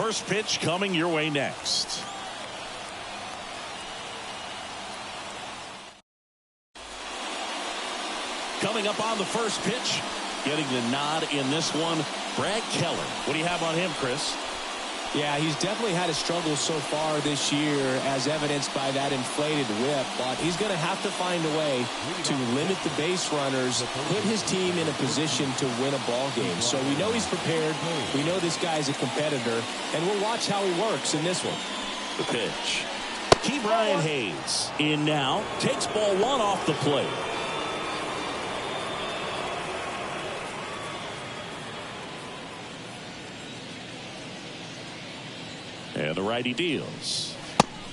First pitch coming your way next. Coming up on the first pitch, getting the nod in this one, Brad Keller. What do you have on him, Chris? Yeah, he's definitely had a struggle so far this year, as evidenced by that inflated whip. But he's going to have to find a way to limit the base runners, put his team in a position to win a ball game. So we know he's prepared. We know this guy's a competitor, and we'll watch how he works in this one. The pitch. Key Brian Hayes in now, takes ball one off the plate. And the righty deals.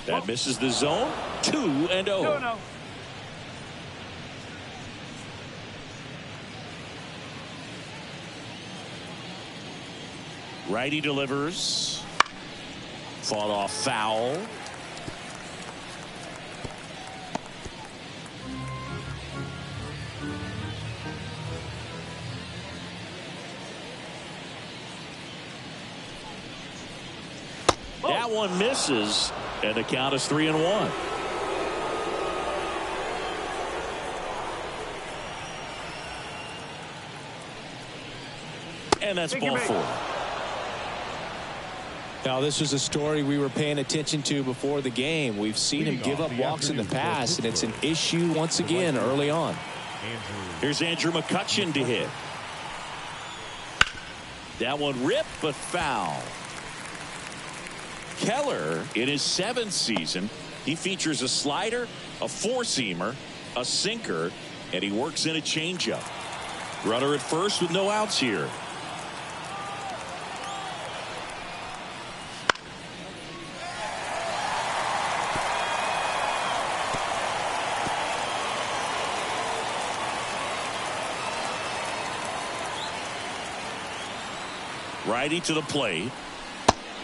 That misses the zone. 2-0. No. Righty delivers. Fought off foul. That one misses, and the count is 3-1. And that's ball four. Now, this is a story we were paying attention to before the game. We've seen him give up walks in the past, and it's an issue once again early on. Here's Andrew McCutchen to hit. That one ripped, but foul. Keller, in his 7th season, he features a slider, a four-seamer, a sinker, and he works in a changeup. Runner at first with no outs here. Righty to the plate.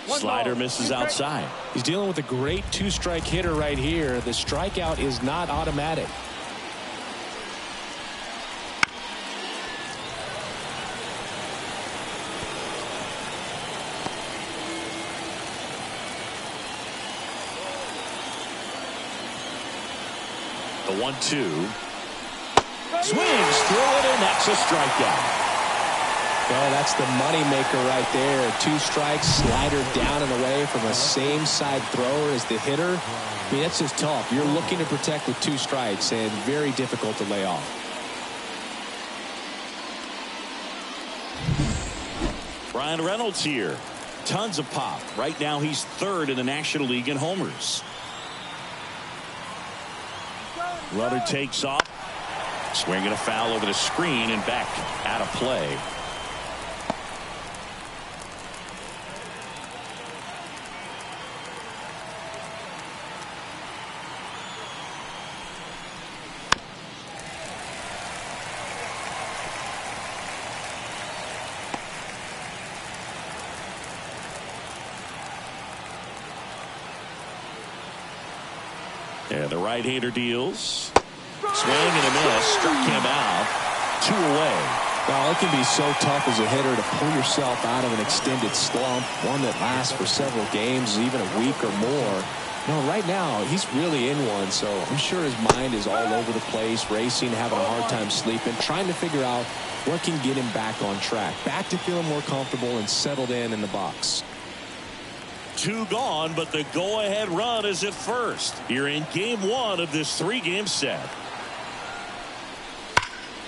Slider misses outside. He's dealing with a great two-strike hitter right here. The strikeout is not automatic. The 1-2. Swings through it, and that's a strikeout. Well, that's the money maker right there. 2 strikes, slider down and away from a same side thrower as the hitter. I mean, that's just tough. You're looking to protect with 2 strikes, and very difficult to lay off. Brian Reynolds here. Tons of pop. Right now he's 3rd in the National League in homers. Runner takes off. Swinging a foul over the screen and back out of play. And the right-hander deals. Swing and a miss. Struck him out. 2 away. Well, it can be so tough as a hitter to pull yourself out of an extended slump, one that lasts for several games, even a week or more. No, right now, he's really in one, so I'm sure his mind is all over the place, racing, having a hard time sleeping, trying to figure out what can get him back on track, back to feeling more comfortable and settled in the box. 2 gone, but the go-ahead run is at first. Here in game 1 of this 3-game set.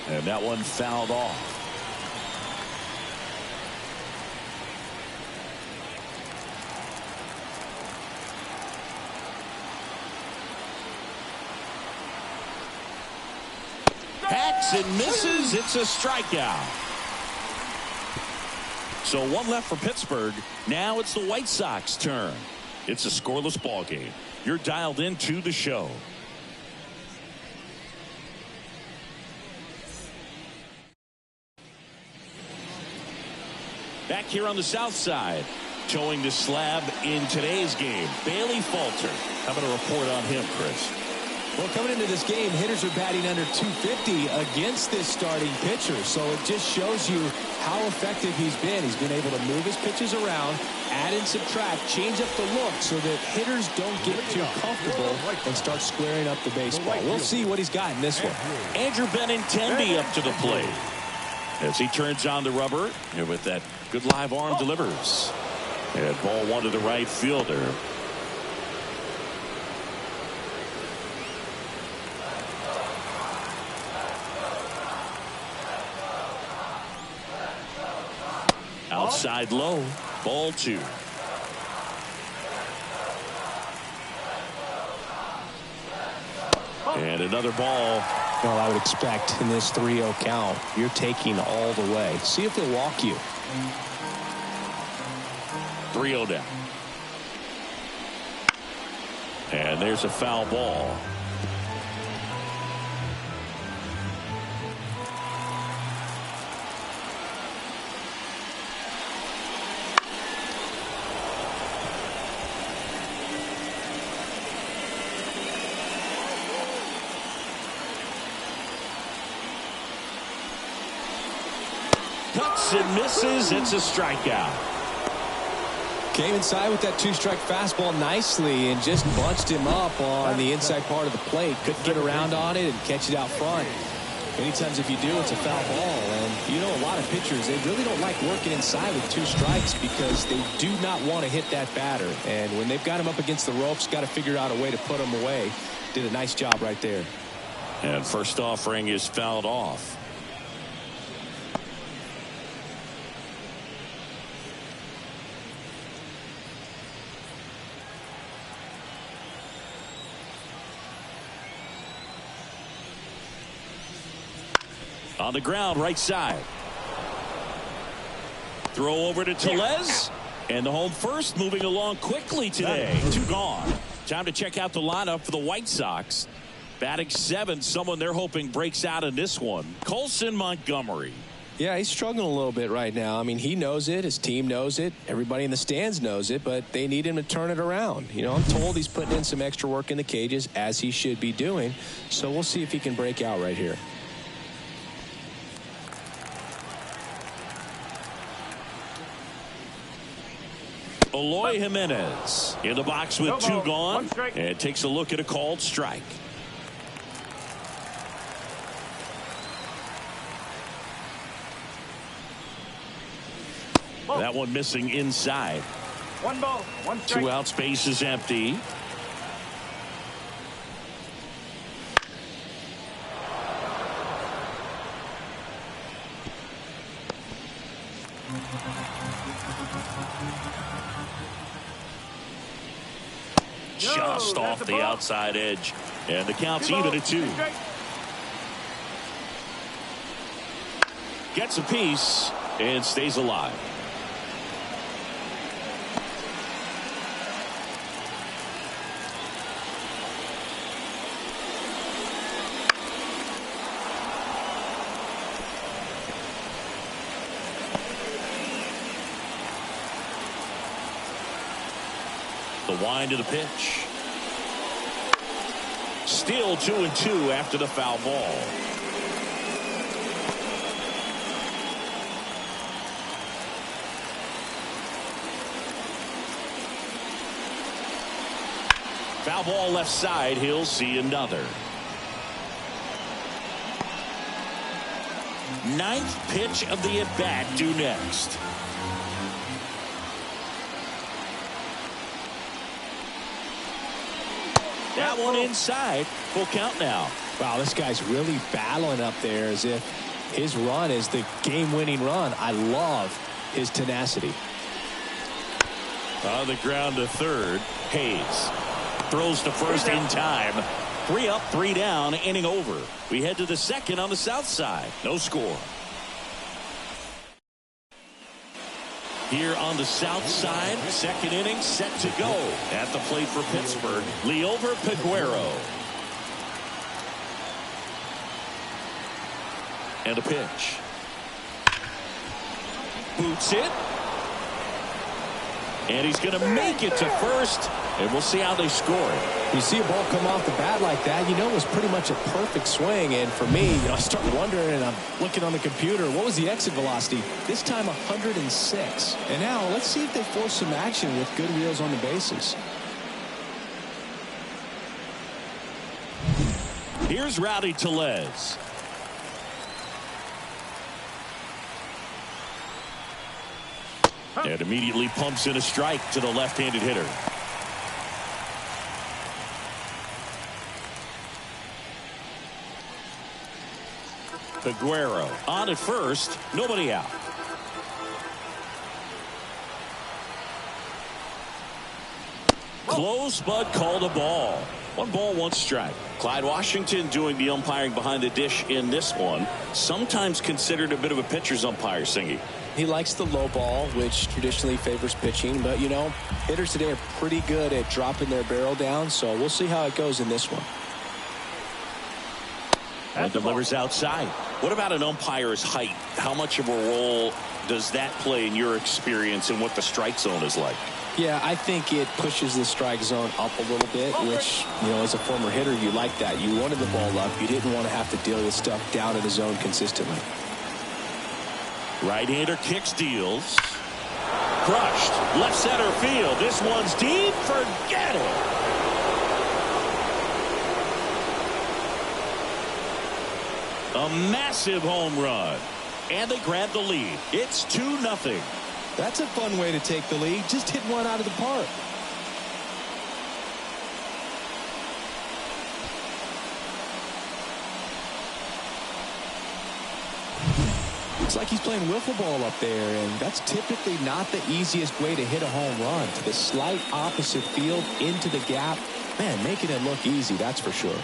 And that one fouled off. Hacks and misses. It's a strikeout. So 1 left for Pittsburgh. Now it's the White Sox turn. It's a scoreless ball game. You're dialed into the show. Back here on the south side, towing the slab in today's game, Bailey Falter. How about a report on him, Chris? Well, coming into this game, hitters are batting under 250 against this starting pitcher. So it just shows you how effective he's been. He's been able to move his pitches around, add and subtract, change up the look so that hitters don't get too comfortable and start squaring up the baseball. We'll see what he's got in this one. Andrew Benintendi up to the plate as he turns on the rubber and with that good live arm delivers. And ball one to the right fielder. Outside low, ball two. And another ball. Well, I would expect in this 3-0 count, you're taking all the way. See if they'll walk you. 3-0 down. And there's a foul ball. Cuts and misses. It's a strikeout. Came inside with that 2-strike fastball nicely and just bunched him up on the inside part of the plate. Couldn't get around on it and catch it out front. Many times if you do, it's a foul ball. And you know, a lot of pitchers, they really don't like working inside with 2 strikes because they do not want to hit that batter. And when they've got him up against the ropes, got to figure out a way to put him away. Did a nice job right there. And first offering is fouled off. On the ground, right side. Throw over to Tellez. And the home first moving along quickly today. 2 gone. Time to check out the lineup for the White Sox. Batting 7th, someone they're hoping breaks out in this one. Colson Montgomery. Yeah, he's struggling a little bit right now. I mean, he knows it. His team knows it. Everybody in the stands knows it, but they need him to turn it around. You know, I'm told he's putting in some extra work in the cages, as he should be doing. So we'll see if he can break out right here. Eloy Jimenez in the box with 2 gone and takes a look at a called strike. That one missing inside. 1 ball, 1 strike. 2 outs, base is empty. Just off the outside edge. And the count's even at 2. Gets a piece and stays alive. The wind of the pitch. Still 2-2 after the foul ball. Foul ball left side. He'll see another. 9th pitch of the at-bat due next. That one inside. Full count now. Wow, this guy's really battling up there as if his run is the game-winning run. I love his tenacity. On the ground to third. Hayes throws to first in time. 3 up, 3 down, inning over. We head to the second on the south side. No score. Here on the south side, second inning set to go. At the plate for Pittsburgh, Liover Peguero. And a pitch. Boots it. And he's going to make it to first. And we'll see how they score it. You see a ball come off the bat like that, you know it was pretty much a perfect swing. And for me, I start wondering, and I'm looking on the computer, what was the exit velocity? This time 106. And now let's see if they force some action with good wheels on the bases. Here's Rowdy Tellez. And immediately pumps in a strike to the left-handed hitter. Aguero on at first, nobody out. Close, but called a ball. 1 ball, 1 strike. Clyde Washington doing the umpiring behind the dish in this one. Sometimes considered a bit of a pitcher's umpire, Singy. He likes the low ball, which traditionally favors pitching. But, you know, hitters today are pretty good at dropping their barrel down. So we'll see how it goes in this one. And delivers outside. What about an umpire's height? How much of a role does that play in your experience and what the strike zone is like? Yeah, I think it pushes the strike zone up a little bit, which, you know, as a former hitter, you like that. You wanted the ball up. You didn't want to have to deal with stuff down in the zone consistently. Right-hander kicks, deals. Crushed. Left center field. This one's deep. Forget it. A massive home run. And they grab the lead. It's 2-0. That's a fun way to take the lead. Just hit one out of the park. Looks like he's playing wiffle ball up there, and that's typically not the easiest way to hit a home run. To the slight opposite field, into the gap. Man, making it look easy, that's for sure.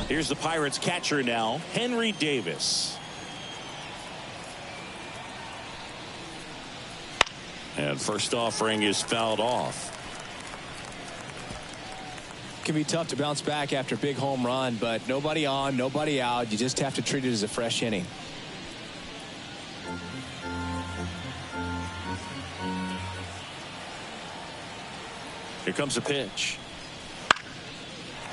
Here's the Pirates catcher now, Henry Davis. And first offering is fouled off. Can be tough to bounce back after a big home run, but nobody on, nobody out. You just have to treat it as a fresh inning. Here comes a pitch.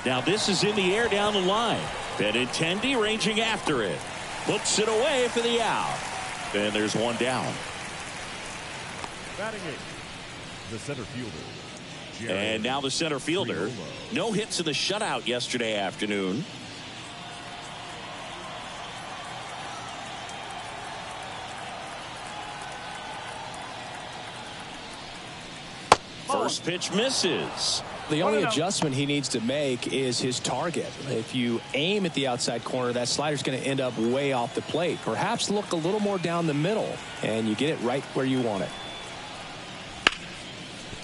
Now this is in the air down the line. Benintendi ranging after it. Puts it away for the out. And there's one down. Batting eighth, the center fielder. And now the center fielder. No hits in the shutout yesterday afternoon. First pitch misses. The only adjustment he needs to make is his target. If you aim at the outside corner, that slider's going to end up way off the plate. Perhaps look a little more down the middle, and you get it right where you want it.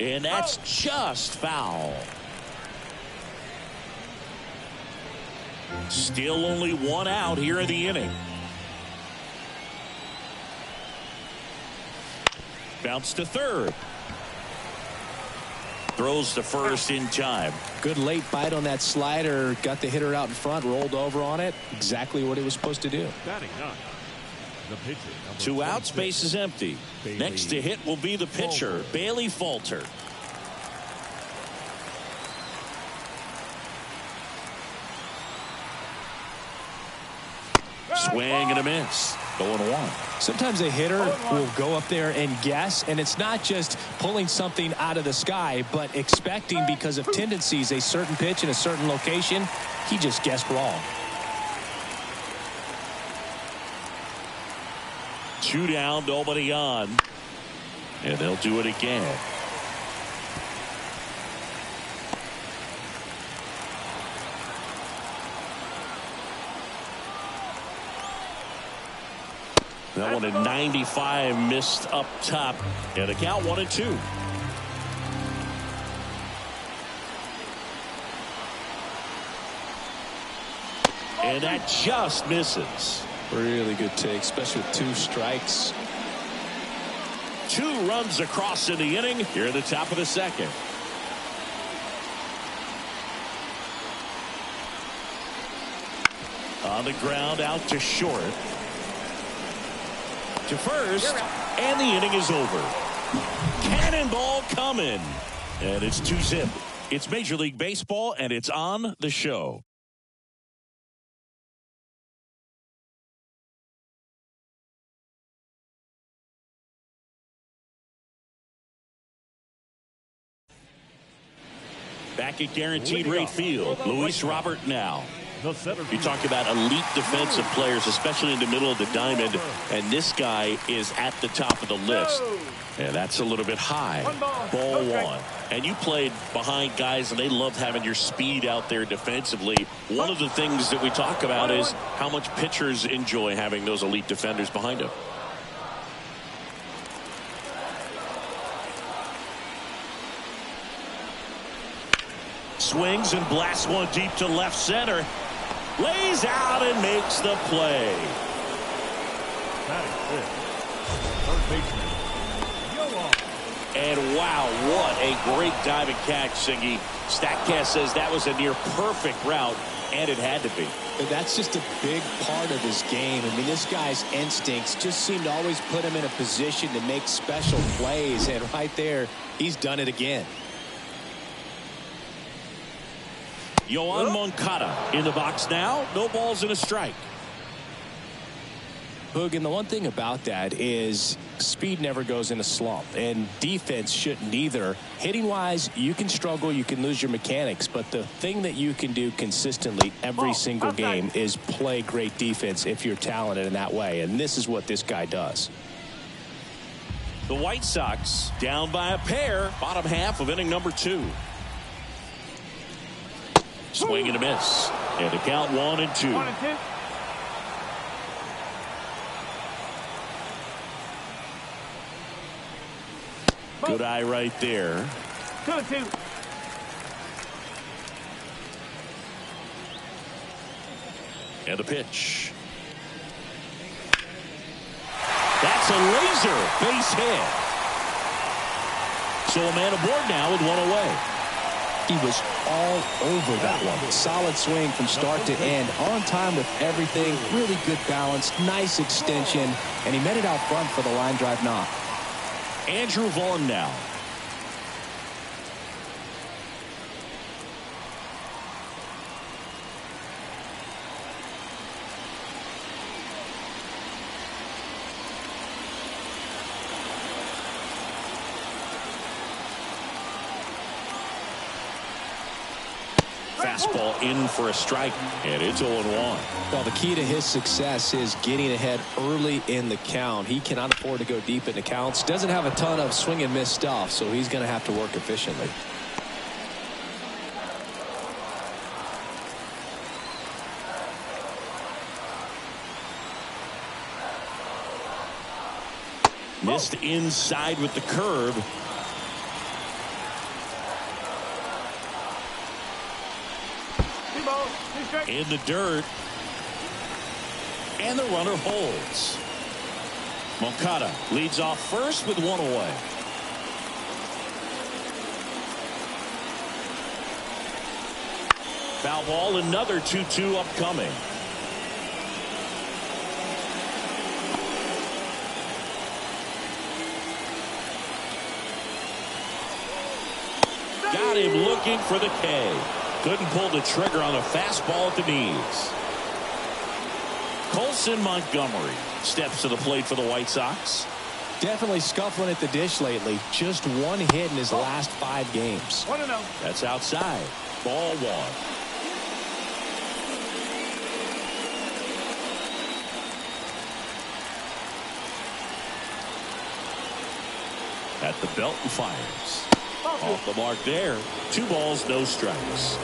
And that's just foul. Still only one out here in the inning. Bounce to third. Throws to first in time. Good late bite on that slider. Got the hitter out in front, rolled over on it. Exactly what it was supposed to do. Batting nine, the pitcher. 2 outs, base is empty. Next to hit will be the pitcher, Bailey Falter. Swing and a miss. 0-1. Sometimes a hitter will go up there and guess, and it's not just pulling something out of the sky, but expecting because of tendencies a certain pitch in a certain location. He just guessed wrong. 2 down, nobody on. And they'll do it again. That one at 95 missed up top. And the count 1-2. And that just misses. Really good take, especially with 2 strikes. 2 runs across in the inning here at the top of the second. On the ground, out to short. To first, and the inning is over. Cannonball coming. And it's 2-zip. It's Major League Baseball, and it's on the show. Back at Guaranteed Rate Field, Luis Robert now. You talk about elite defensive players, especially in the middle of the diamond, and this guy is at the top of the list. And that's a little bit high. Ball one. And you played behind guys, and they love having your speed out there defensively. One of the things that we talk about is how much pitchers enjoy having those elite defenders behind them. Swings and blasts one deep to left center. Lays out and makes the play. And wow, what a great diving catch, Singy. StatCast says that was a near perfect route, and it had to be. That's just a big part of his game. I mean, this guy's instincts just seem to always put him in a position to make special plays, and right there, he's done it again. Yoan Moncada in the box now. No balls and a strike. Boog, and the one thing about that is speed never goes in a slump, and defense shouldn't either. Hitting wise, you can struggle, you can lose your mechanics, but the thing that you can do consistently every single game is play great defense if you're talented in that way, and this is what this guy does. The White Sox down by a pair, bottom half of inning number 2. Swing and a miss. And to count 1 and 2. 1 and 2. Good eye right there. 2 and 2. And the pitch. That's a laser base hit. So a man aboard now with 1 away. He was all over that one. Solid swing from start to end. On time with everything. Really good balance. Nice extension. And he met it out front for the line drive knock. Andrew Vaughn now. Fastball in for a strike, and it's 0-1. Well, the key to his success is getting ahead early in the count. He cannot afford to go deep in the counts. Doesn't have a ton of swing and miss stuff, so he's going to have to work efficiently. Missed inside with the curve. In the dirt. And the runner holds. Moncada leads off first with 1 away. Foul ball, another 2-2 upcoming. Got him looking for the K. Couldn't pull the trigger on the fastball at the knees. Colson Montgomery steps to the plate for the White Sox. Definitely scuffling at the dish lately. Just 1 hit in his last 5 games. 1-0. That's outside. Ball 1. At the belt and fires. Off the mark there. 2 balls, no strikes.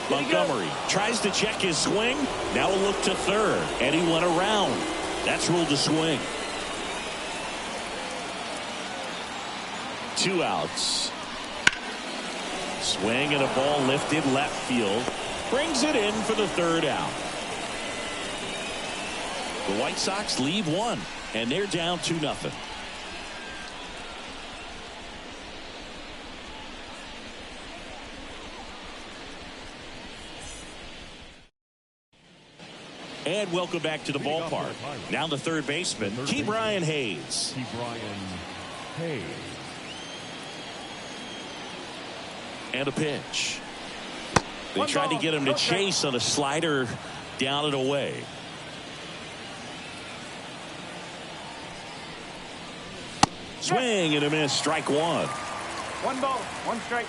Montgomery tries to check his swing. Now a look to third, and he went around. That's ruled a swing. 2 outs. Swing and a ball lifted left field. Brings it in for the 3rd out. The White Sox lead 1, and they're down 2-0. And welcome back to the ballpark. Now the third baseman, Ke'Bryan Hayes. And a pitch. They tried to get him to chase on a slider down and away. Swing and a miss, strike one. 1 ball, 1 strike.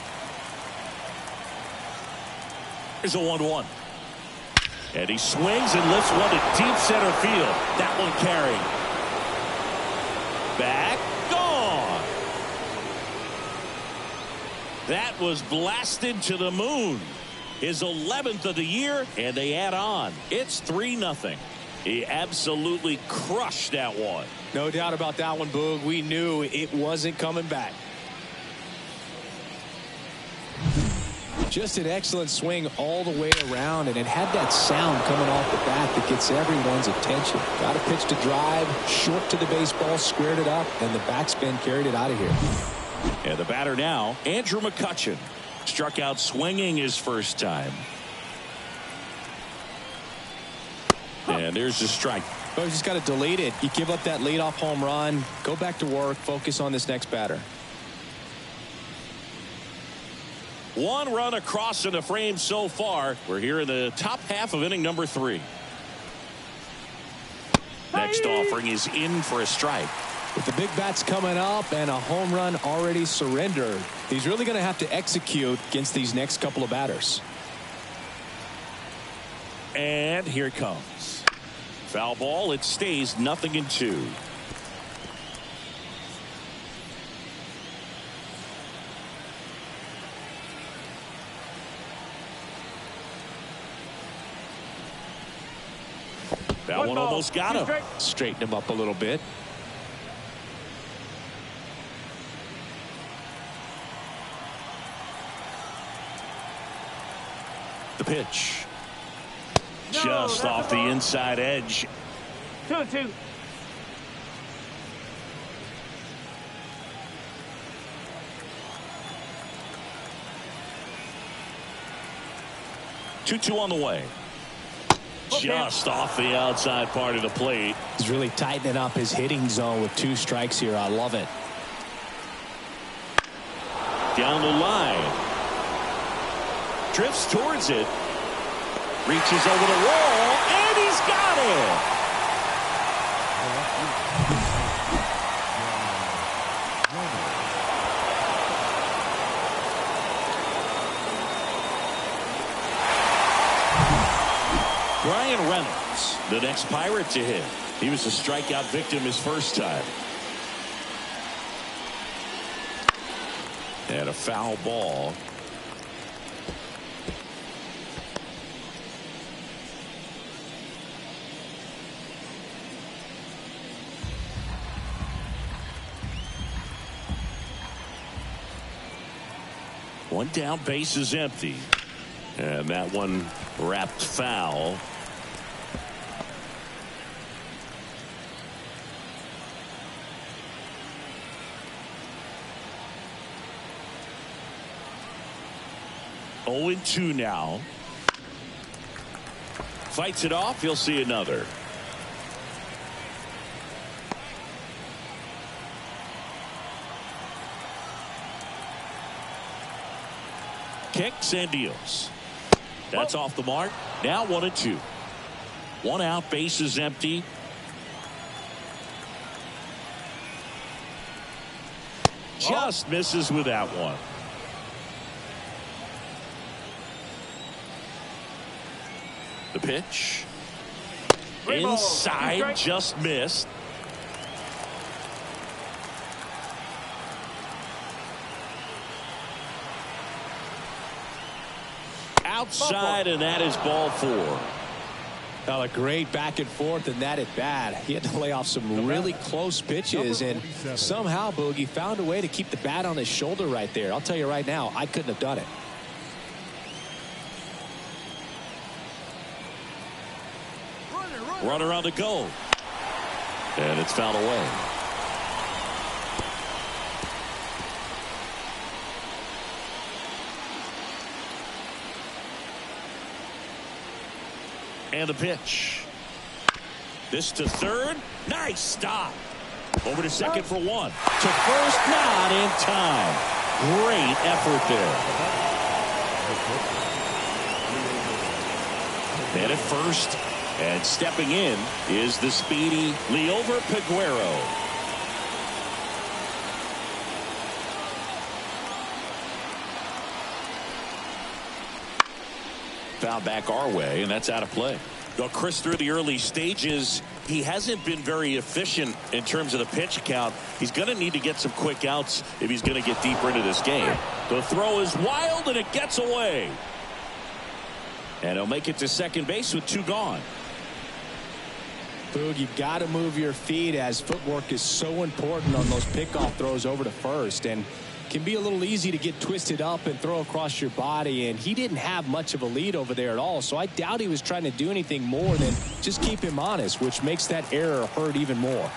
Here's a 1-1. And he swings and lifts one to deep center field. That one carried. Back, gone. That was blasted to the moon. His 11th of the year, and they add on. It's 3-0. He absolutely crushed that one. No doubt about that one, Boog. We knew it wasn't coming back. Just an excellent swing all the way around, and it had that sound coming off the bat that gets everyone's attention. Got a pitch to drive, short to the baseball, squared it up, and the backspin carried it out of here. And the batter now, Andrew McCutchen. Struck out swinging his first time. And there's the strike. Well, you just got to delete it. You give up that leadoff home run, go back to work, focus on this next batter. 1 run across in the frame so far. We're here in the top half of inning number 3. Next offering is in for a strike. With the big bats coming up and a home run already surrendered, he's really going to have to execute against these next couple of batters. And here it comes. Foul ball. It stays 0-2. That one almost got him. Straighten him up a little bit. The pitch. Just off the inside edge. 2-2. Two on the way. Just off the outside part of the plate. He's really tightening up his hitting zone with 2 strikes here. I love it. Down the line. Drifts towards it. Reaches over the wall. And he's got it. Brian Reynolds, the next Pirate to hit. He was a strikeout victim his first time. And a foul ball. One down, base is empty. And that one wrapped foul. Oh, 0-2 now. Fights it off. He'll see another. Kicks and deals. That's off the mark. Now 1-2. 1 out, base is empty. Just misses with that one. The pitch. Inside, just missed. Outside, and that is ball 4. Now a great back and forth in that at bat. He had to lay off some really close pitches, and somehow Boogie found a way to keep the bat on his shoulder right there. I'll tell you right now, I couldn't have done it. Runner on the go. And it's fouled away. And the pitch. This to third. Nice stop. Over to second for one. To first, not in time. Great effort there. Man at first. And stepping in is the speedy Liover Peguero. Foul back our way, and that's out of play. Well, Chris, through the early stages, he hasn't been very efficient in terms of the pitch count. He's going to need to get some quick outs if he's going to get deeper into this game. The throw is wild, and it gets away. And he'll make it to second base with 2 gone. Boog, you got to move your feet, as footwork is so important on those pickoff throws over to first, and can be a little easy to get twisted up and throw across your body, and he didn't have much of a lead over there at all, so I doubt he was trying to do anything more than just keep him honest, which makes that error hurt even more.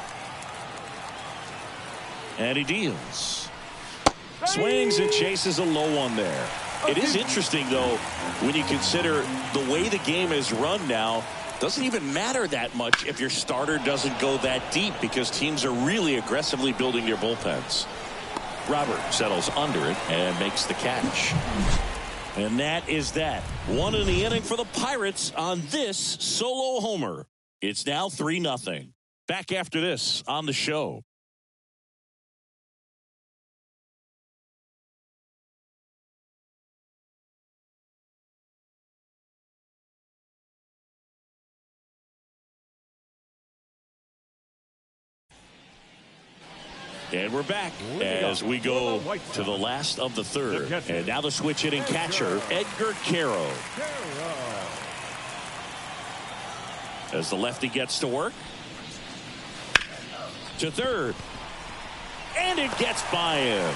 And he deals. Swings and chases a low one there. It is interesting, though, when you consider the way the game is run now. Doesn't even matter that much if your starter doesn't go that deep, because teams are really aggressively building their bullpens. Robert settles under it and makes the catch. And that is that. 1 in the inning for the Pirates on this solo homer. It's now 3-0. Back after this on the show. And we're back as we go to the last of the third. And now the switch hitting catcher, Edgar Quero. As the lefty gets to work. To third. And it gets by him.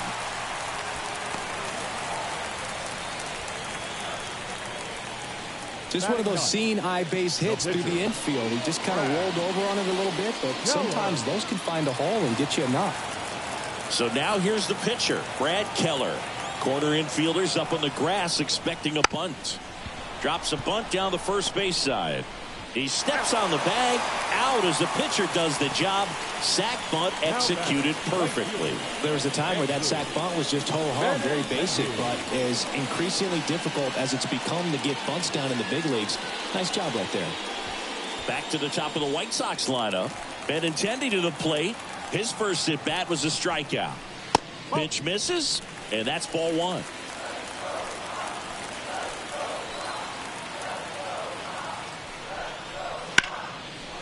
Just one of those seeing eye base hits through the infield. He just kind of rolled over on it a little bit, but sometimes those can find a hole and get you enough. So now here's the pitcher, Brad Keller. Corner infielders up on the grass expecting a bunt. Drops a bunt down the first base side. He steps on the bag, out as the pitcher does the job. Sack bunt executed perfectly. There was a time where that sack bunt was just ho-hum, very basic, but is increasingly difficult as it's become to get bunts down in the big leagues. Nice job right there. Back to the top of the White Sox lineup. Benintendi to the plate. His first at bat was a strikeout. Pitch misses, and that's ball 1.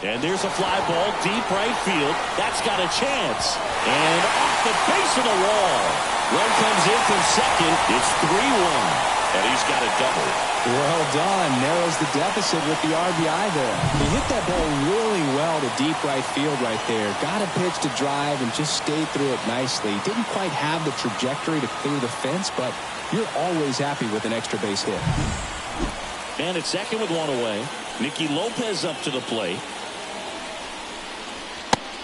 And there's a fly ball deep right field. That's got a chance. And off the base of the wall. Run comes in from second. It's 3-1. And he's got a double. Well done. Narrows the deficit with the RBI there. He hit that ball really well to deep right field right there. Got a pitch to drive and just stayed through it nicely. Didn't quite have the trajectory to clear the fence, but you're always happy with an extra base hit. And at second with 1 away. Nicky Lopez up to the plate.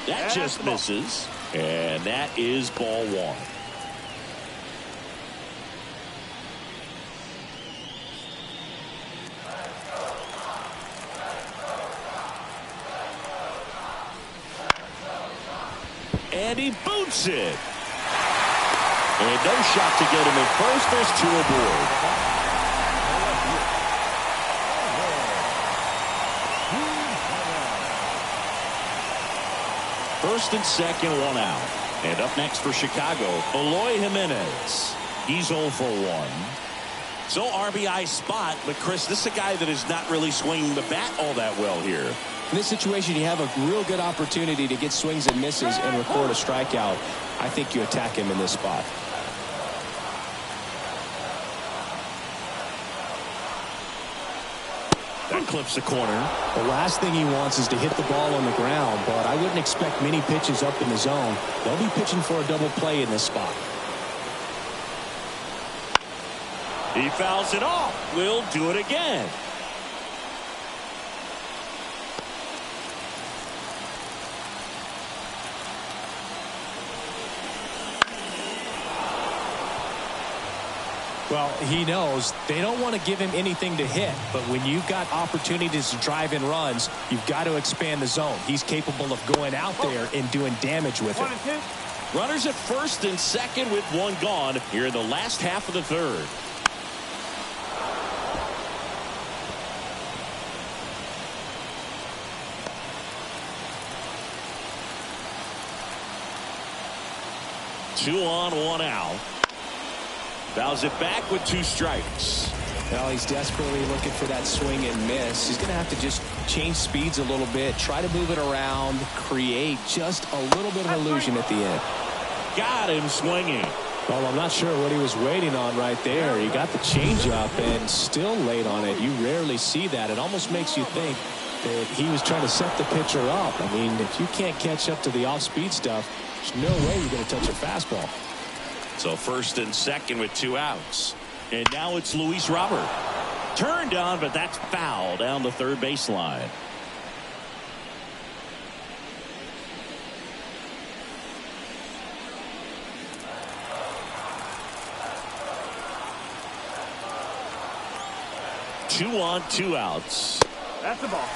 That just misses. And that is ball 1. And he boots it. And no shot to get him at first. There's 2 aboard. First and second, 1 out. And up next for Chicago, Eloy Jimenez. He's 0 for 1. So RBI spot, but Chris, this is a guy that is not really swinging the bat all that well here. In this situation, you have a real good opportunity to get swings and misses and record a strikeout. I think you attack him in this spot. That clips the corner. The last thing he wants is to hit the ball on the ground, but I wouldn't expect many pitches up in the zone. They'll be pitching for a double play in this spot. He fouls it off. Will do it again. Well, he knows they don't want to give him anything to hit, but when you've got opportunities to drive in runs, you've got to expand the zone. He's capable of going out there and doing damage with it. 1 and 2. Runners at first and second with one gone here in the last half of the third. Two on, one out. Fouls it back with 2 strikes. Well, he's desperately looking for that swing and miss. He's going to have to just change speeds a little bit, try to move it around, create just a little bit of illusion at the end. Got him swinging. Well, I'm not sure what he was waiting on right there. He got the changeup and still late on it. You rarely see that. It almost makes you think that he was trying to set the pitcher up. I mean, if you can't catch up to the off-speed stuff, there's no way you're going to touch a fastball. So first and second with 2 outs. And now it's Luis Robert. Turned on, but that's foul down the third baseline. Two on, 2 outs. That's the ball.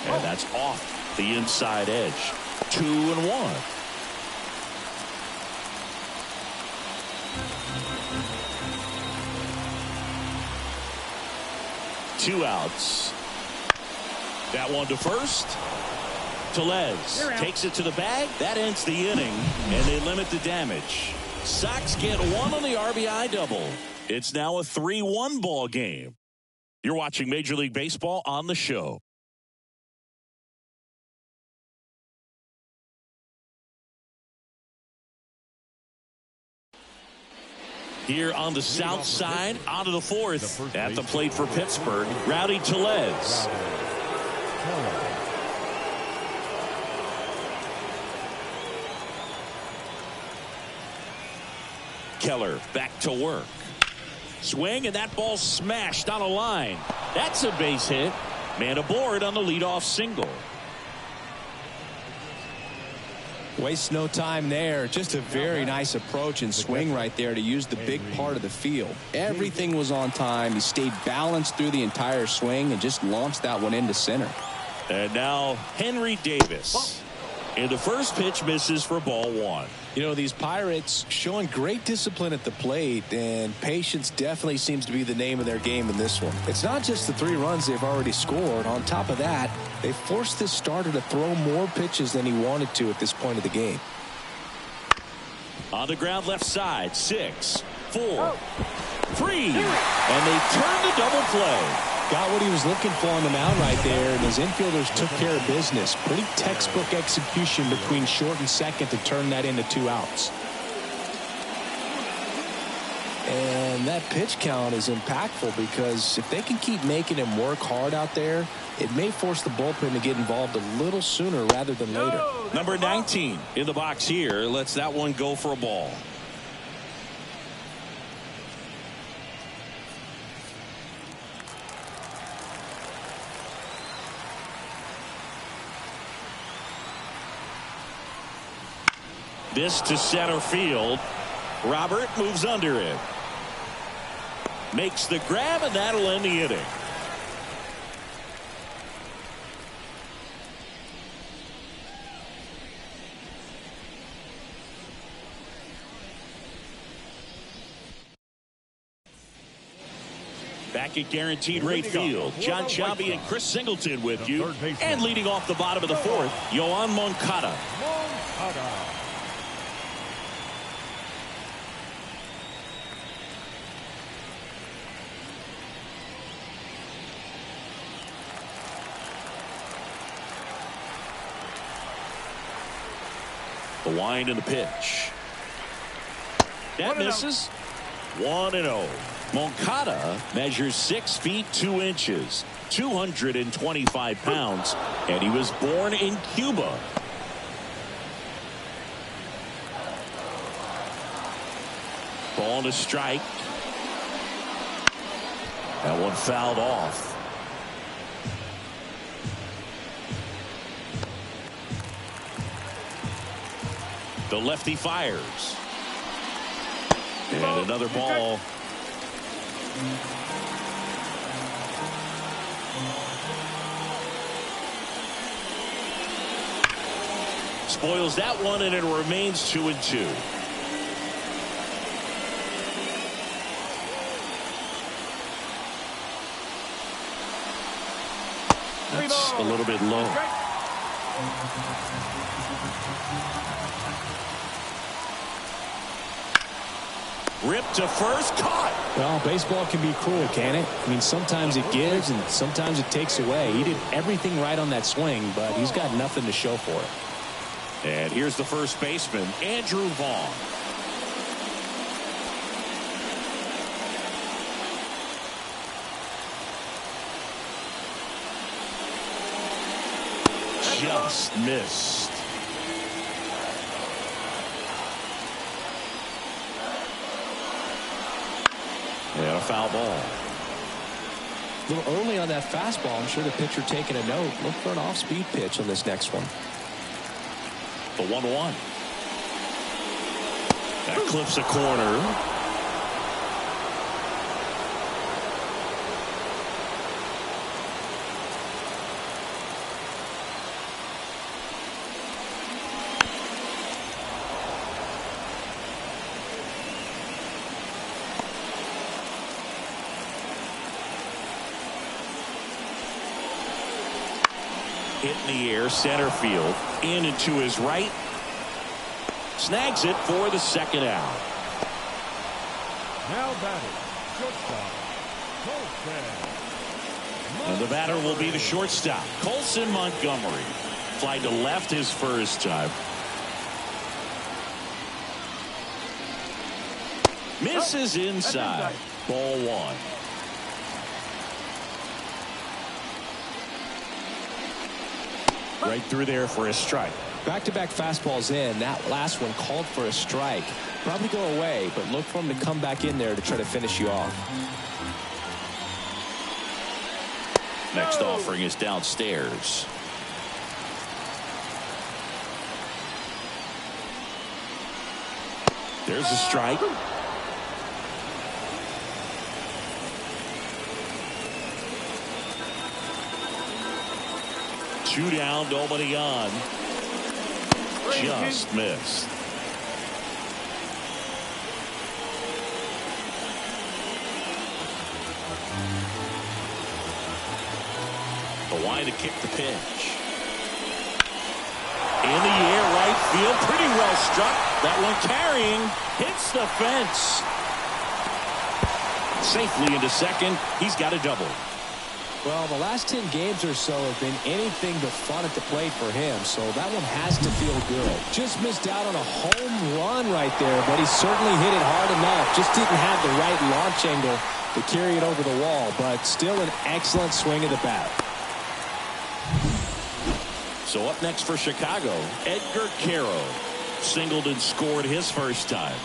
And that's off the inside edge. 2 and 1. Two outs. That one to first. Tellez takes it to the bag. That ends the inning, and they limit the damage. Sox get 1 on the RBI double. It's now a 3-1 ball game. You're watching Major League Baseball on the show. Here on the south side, out of the fourth, at the plate for Pittsburgh, Rowdy Tellez. Keller back to work. Swing, and that ball smashed on a line. That's a base hit. Man aboard on the leadoff single. Waste no time there. Just a very nice approach and swing right there to use the big part of the field. Everything was on time. He stayed balanced through the entire swing and just launched that one into center. And now Henry Davis. And the first pitch misses for ball 1. You know, these Pirates showing great discipline at the plate, and patience definitely seems to be the name of their game in this one. It's not just the 3 runs they've already scored. On top of that, they forced this starter to throw more pitches than he wanted to at this point of the game. On the ground left side, 6, 4, 3, and they turn the double play. Got what he was looking for on the mound right there, and his infielders took care of business. Pretty textbook execution between short and second to turn that into 2 outs. And that pitch count is impactful because if they can keep making him work hard out there, it may force the bullpen to get involved a little sooner rather than later. Number 19 in the box here lets that one go for a ball. This to center field. Robert moves under it. Makes the grab, and that'll end the inning. Back at Guaranteed Rate Field, John Sciambi and Chris Singleton with you. And leading off the bottom of the fourth, Yoan Moncada. The wind and the pitch. That misses. 1-0. Moncada measures 6 feet 2 inches, 225 pounds, and he was born in Cuba. Ball to strike. That one fouled off. The lefty fires. And another ball. Spoils that one, and it remains 2-2. That's a little bit low. Ripped to first, caught. Well, baseball can be cruel, can it? I mean, sometimes it gives and sometimes it takes away. He did everything right on that swing, but he's got nothing to show for it. And here's the first baseman, Andrew Vaughn. Just missed. And a foul ball. A little early on that fastball. I'm sure the pitcher taking a note. Look for an off-speed pitch on this next one. The 1-1. That clips a corner. Hit in the air, center field, in and to his right. Snags it for the second out. Now batting, shortstop, Colson. And the batter will be the shortstop, Colson Montgomery. Fly to left his first time. Misses inside. Ball one. Right through there for a strike. Back-to-back fastballs in. That last one called for a strike. Probably go away, but look for him to come back in there to try to finish you off. Next offering is downstairs. There's a strike. Two down, nobody on. Just missed. The line to kick the pitch. In the air, right field, pretty well struck. That one carrying, hits the fence. Safely into second. He's got a double. Well, the last 10 games or so have been anything but fun at the plate for him, so that one has to feel good. Just missed out on a home run right there, but he certainly hit it hard enough. Just didn't have the right launch angle to carry it over the wall, but still an excellent swing of the bat. So up next for Chicago, Edgar Caro. Singled and scored his first time.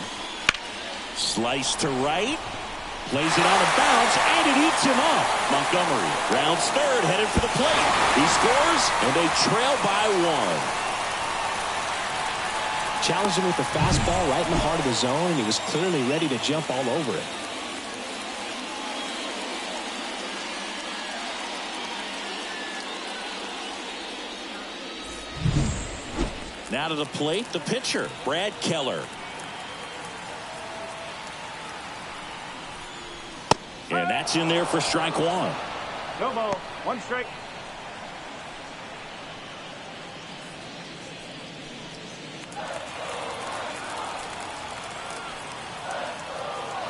Slice to right. Plays it on a bounce, and it eats him up. Montgomery rounds third, headed for the plate. He scores, and they trail by one. Challenged him with the fastball right in the heart of the zone, and he was clearly ready to jump all over it. Now to the plate, the pitcher, Brad Keller. And that's in there for strike one. No ball. One strike.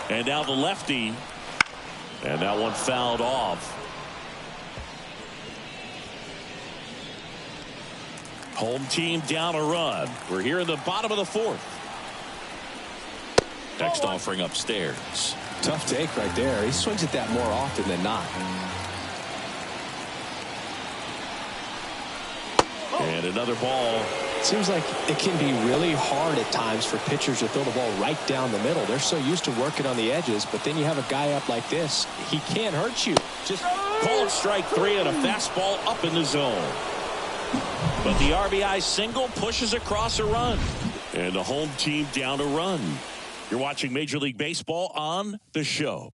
And now the lefty. And that one fouled off. Home team down a run. We're here in the bottom of the fourth. Next offering upstairs. Tough take right there. He swings at that more often than not. And And another ball. It seems like it can be really hard at times for pitchers to throw the ball right down the middle. They're so used to working on the edges, but then you have a guy up like this. He can't hurt you. Just call it strike 3 and a fastball up in the zone. But the RBI single pushes across a run. And the home team down a run. You're watching Major League Baseball on The Show.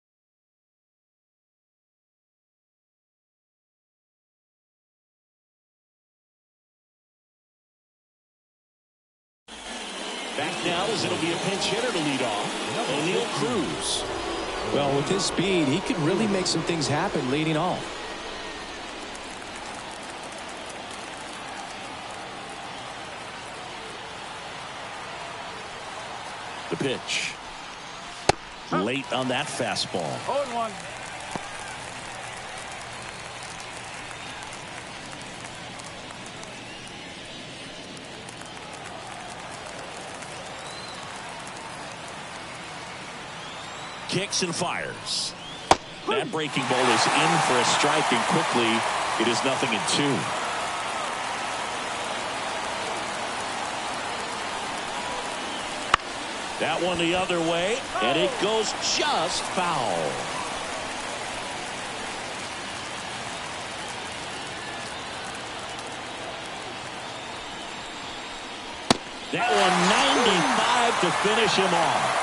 Back now as it'll be a pinch hitter to lead off. O'Neal Cruz. Well, with his speed, he could really make some things happen leading off. The pitch. Late on that fastball. 0-1. Kicks and fires. That breaking ball is in for a strike, and quickly it is 0-2. That one the other way, and it goes just foul. That one 95 to finish him off.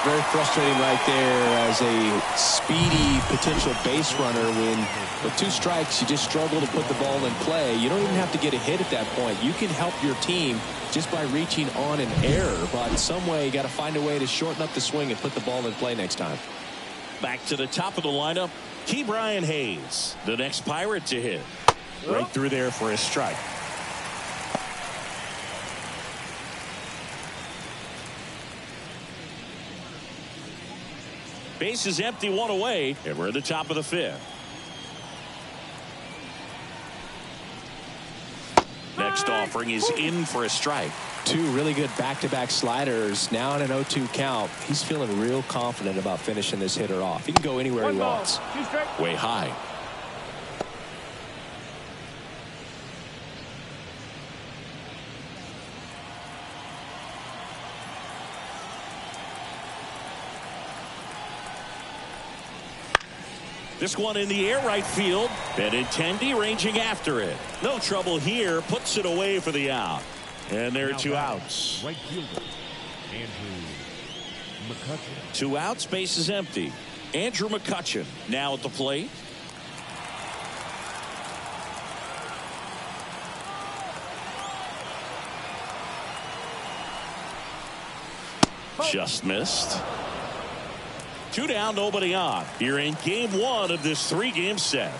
Very frustrating right there as a speedy potential base runner when with 2 strikes you just struggle to put the ball in play. You don't even have to get a hit at that point. You can help your team just by reaching on an error, but in some way you got to find a way to shorten up the swing and put the ball in play next time. Back to the top of the lineup, Ke'Bryan Hayes, the next Pirate to hit. Right through there for a strike. Base is empty, 1 away, and we're at the top of the 5th. Next offering is in for a strike. 2 really good back-to-back sliders. Now in an 0-2 count. He's feeling real confident about finishing this hitter off. He can go anywhere he wants. Way high. This one in the air right field. Benintendi ranging after it. No trouble here. Puts it away for the out. And there are 2 outs. Right fielder, Andrew McCutchen. 2 outs. Base is empty. Andrew McCutchen now at the plate. Just missed. 2 down, nobody on. Here in game 1 of this 3-game set.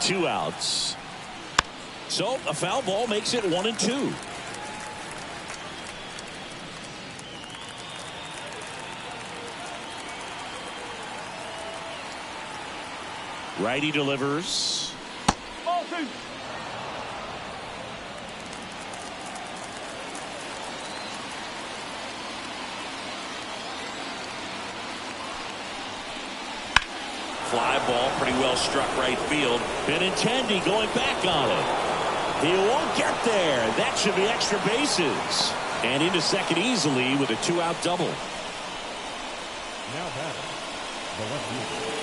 Two outs. So a foul ball makes it 1-2. Righty delivers. Ball 2. Fly ball pretty well struck right field. Benintendi going back on it. He won't get there. That should be extra bases. And into second easily with a 2-out double. Now batting, the left fielder.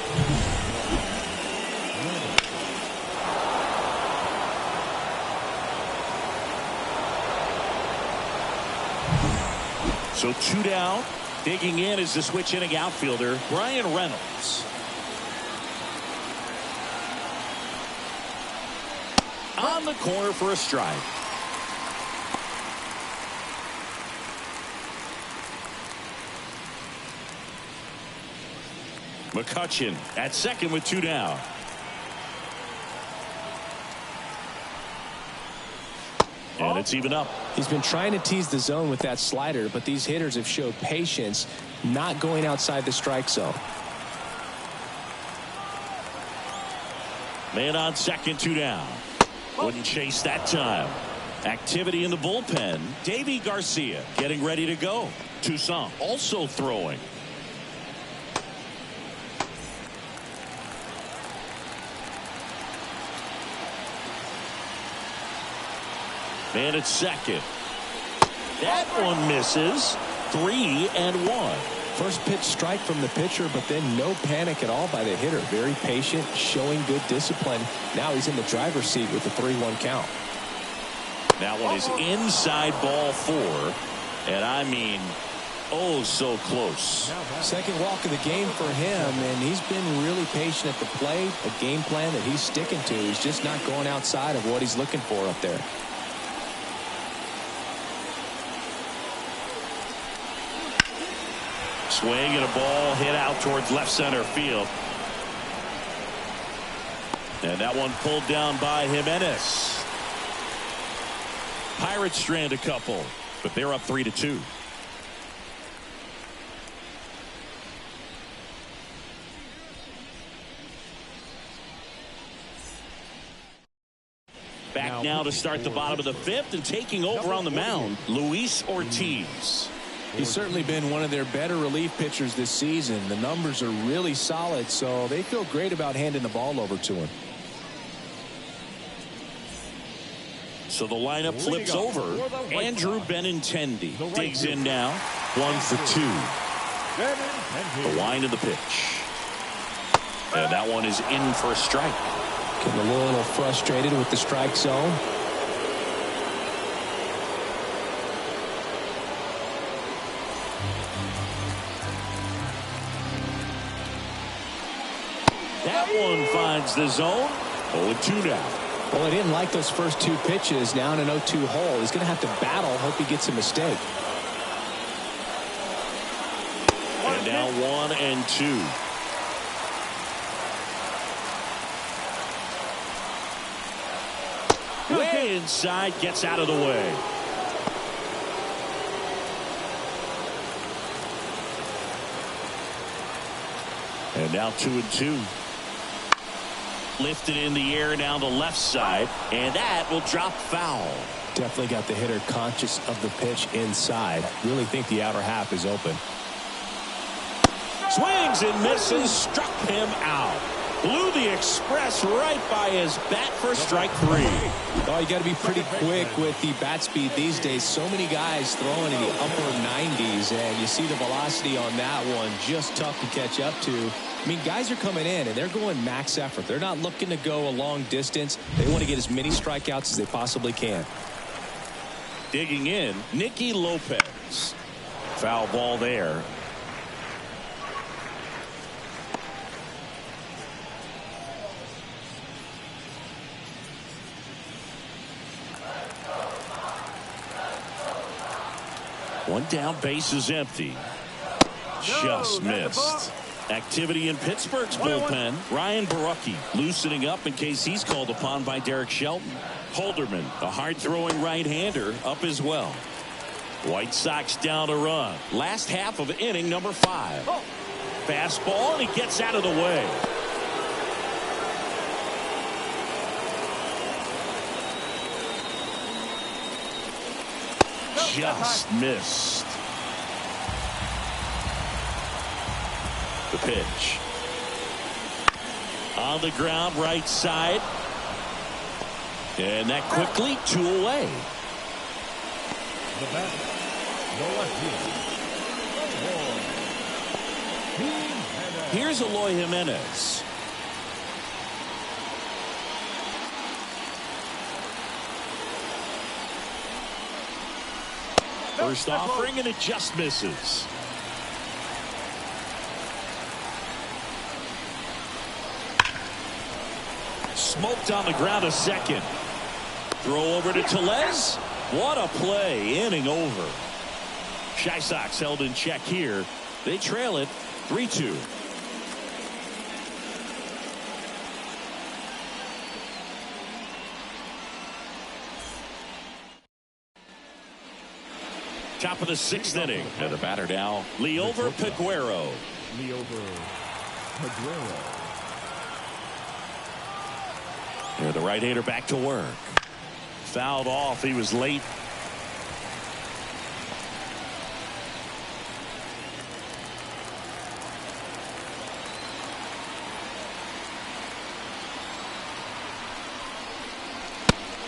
So 2 down. Digging in is the switch inning outfielder, Brian Reynolds. On the corner for a strike. McCutchen at second with 2 down. And it's even up. He's been trying to tease the zone with that slider, but these hitters have showed patience, not going outside the strike zone. Man on second, 2 down. Wouldn't chase that time. Activity in the bullpen. Davy Garcia getting ready to go. Toussaint also throwing. Man at second. That one misses. 3-1. First pitch strike from the pitcher, but then no panic at all by the hitter. Very patient, showing good discipline. Now he's in the driver's seat with the 3-1 count. That one is inside ball 4. And I mean, oh, so close. Second walk of the game for him, and he's been really patient at the plate. A game plan that he's sticking to. He's just not going outside of what he's looking for up there. Swing and a ball hit out towards left center field. And that one pulled down by Jimenez. Pirates strand a couple, but they're up 3-2. Back now to start the bottom of the 5th, and taking over on the mound, Luis Ortiz. He's certainly been one of their better relief pitchers this season. The numbers are really solid, so they feel great about handing the ball over to him. So the lineup flips over. Andrew Benintendi digs in now. 1 for 2. The line of the pitch. And that one is in for a strike. Getting a little frustrated with the strike zone. That one finds the zone. 0-2 now. Well, I didn't like those first 2 pitches. Now in an 0-2 hole. He's going to have to battle. Hope he gets a mistake. And now 1-2. Way inside, gets out of the way. And now 2-2. Lifted in the air down the left side, and that will drop foul. Definitely got the hitter conscious of the pitch inside. Really think the outer half is open. Swings and misses, struck him out. Blew the express right by his bat for strike 3. Oh, you got to be pretty quick with the bat speed these days. So many guys throwing in the upper 90s, and you see the velocity on that one. Just tough to catch up to. I mean, guys are coming in, and they're going max effort. They're not looking to go a long distance. They want to get as many strikeouts as they possibly can. Digging in, Nicky Lopez. Foul ball there. One down, base is empty. Just missed. Activity in Pittsburgh's bullpen. Ryan Barucki loosening up in case he's called upon by Derek Shelton. Holderman, a hard-throwing right-hander, up as well. White Sox down a run. Last half of inning number 5. Fastball, and he gets out of the way. Just missed. The pitch. On the ground, right side. And that quickly 2 away. The batter, the lefty. Here's Eloy Jimenez. First offering, and it just misses. Smoked on the ground a second. Throw over to Tellez. What a play. Inning over. Chi Sox held in check here. They trail it 3-2. Top of the 6th inning. And the batter now, Liover Peguero. Liover Peguero. And the right-hander back to work. Fouled off. He was late.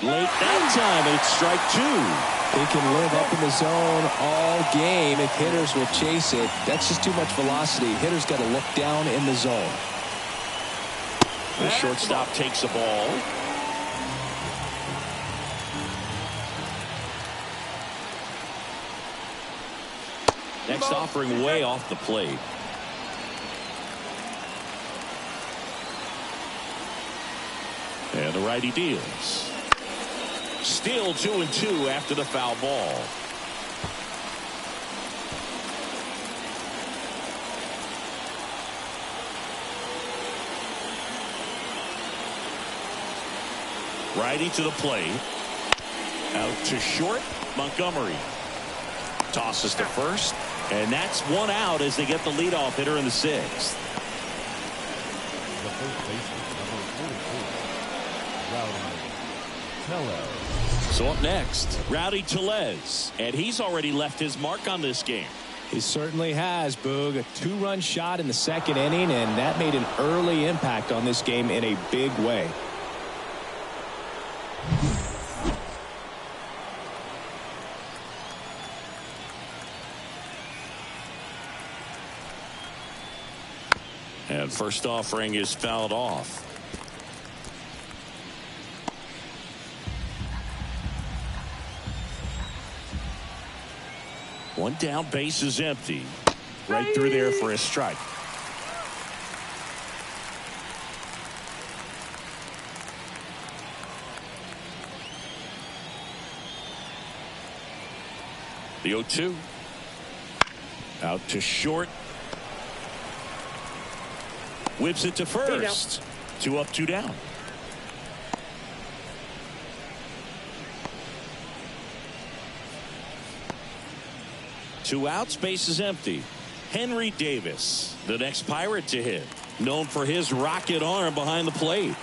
Late that time, and it's strike two. They can live up in the zone all game if hitters will chase it. That's just too much velocity. Hitters got to look down in the zone. The shortstop takes the ball. Next offering way off the plate. And the righty deals. Still 2-2 after the foul ball. Righty to the plate. Out to short. Montgomery tosses to first, and that's one out as they get the leadoff hitter in the sixth. The first baseman, number 44, Rowdy Tellez. So up next, Rowdy Tellez, and he's already left his mark on this game. He certainly has, Boog. A two-run shot in the second inning, and that made an early impact on this game in a big way. And first offering is fouled off. One down, base is empty. Right through there for a strike. The 0-2. Out to short. Whips it to first. 2 up, 2 down. Two outs, base is empty. Henry Davis, the next Pirate to hit, known for his rocket arm behind the plate.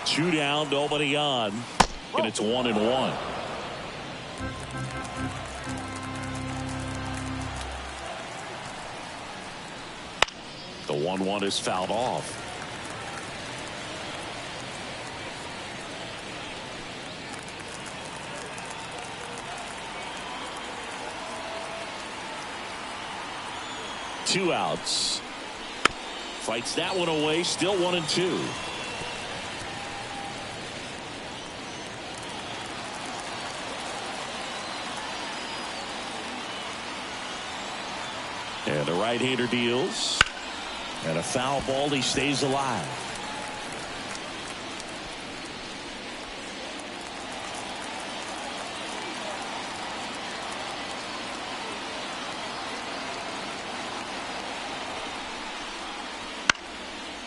Two down, nobody on, and it's 1-1. The 1-1 is fouled off. Two outs. Fights that one away. Still 1-2. And the right-hander deals. And a foul ball. He stays alive.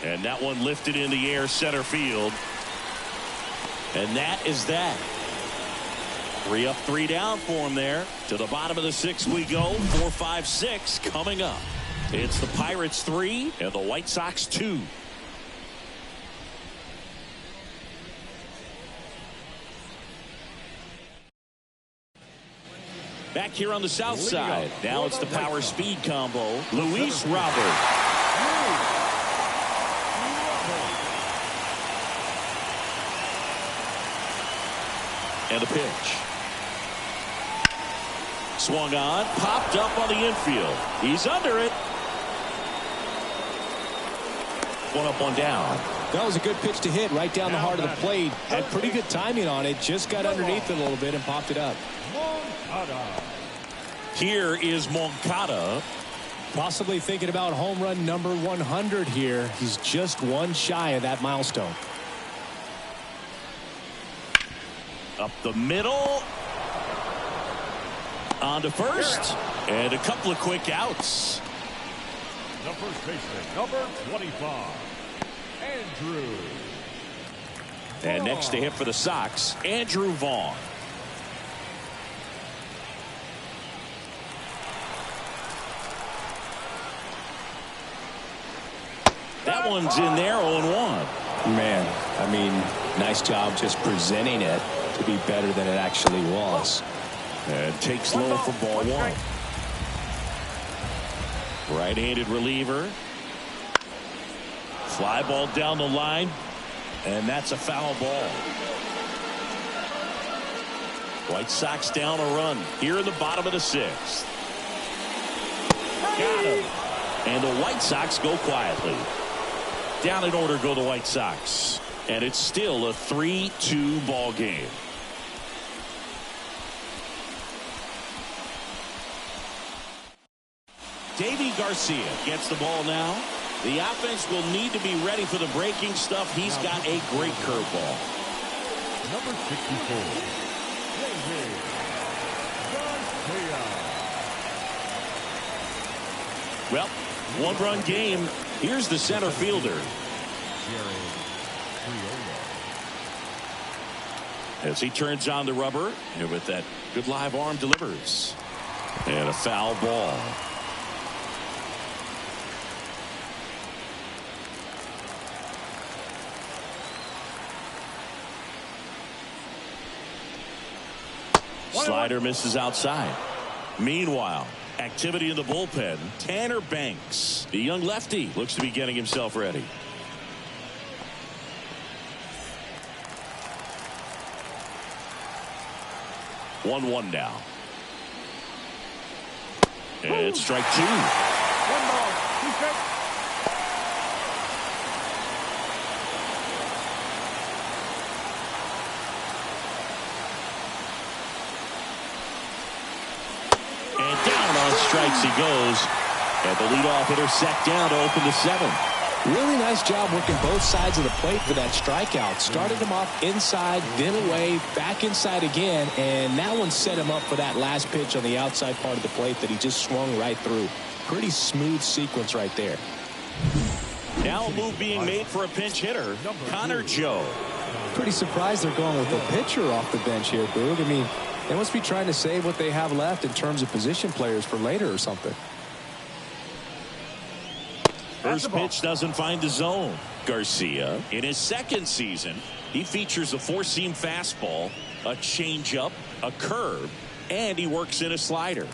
And that one lifted in the air, center field. And that is that. 3 up, 3 down for him there. To the bottom of the 6th we go. 4, 5, 6 coming up. It's the Pirates 3 and the White Sox 2. Back here on the south side. Now it's the power speed combo. Luis Robert. And a pitch. Swung on, popped up on the infield. He's under it. 1 up, 1 down. That was a good pitch to hit right down the heart of the plate. Had pretty good timing on it. Just got underneath it a little bit and popped it up. Here is Moncada. Possibly thinking about home run number 100 here. He's just one shy of that milestone. Up the middle. On to first. And a couple of quick outs. The first baseman, number 25. Andrew. And next to hit for the Sox, Andrew Vaughn. That one's in there, 0-1. Man, I mean, nice job just presenting it to be better than it actually was. And takes low for ball one. Right-handed reliever. Fly ball down the line. And that's a foul ball. White Sox down a run here in the bottom of the sixth. Got him. And the White Sox go quietly. Down in order go the White Sox. And it's still a 3-2 ball game. Davy Garcia gets the ball now. The offense will need to be ready for the breaking stuff. He's got a great curveball. Number 64. Well, one-run game. Here's the center fielder. As he turns on the rubber, and with that good live arm delivers. And a foul ball. Slider misses outside. Meanwhile, activity in the bullpen. Tanner Banks, the young lefty, looks to be getting himself ready. One now. And strike two. 1 ball, 2 strikes. Strikes he goes, and the leadoff hitter set down to open the 7th. Really nice job working both sides of the plate for that strikeout. Started him off inside, then away, back inside again, and that one set him up for that last pitch on the outside part of the plate that he just swung right through. Pretty smooth sequence right there. Now a move being made for a pinch hitter, Connor Joe. Pretty surprised they're going with a pitcher off the bench here, Boog. I mean, they must be trying to save what they have left in terms of position players for later or something. First pitch doesn't find the zone. Garcia, in his second season, he features a four-seam fastball, a changeup, a curve, and he works in a slider.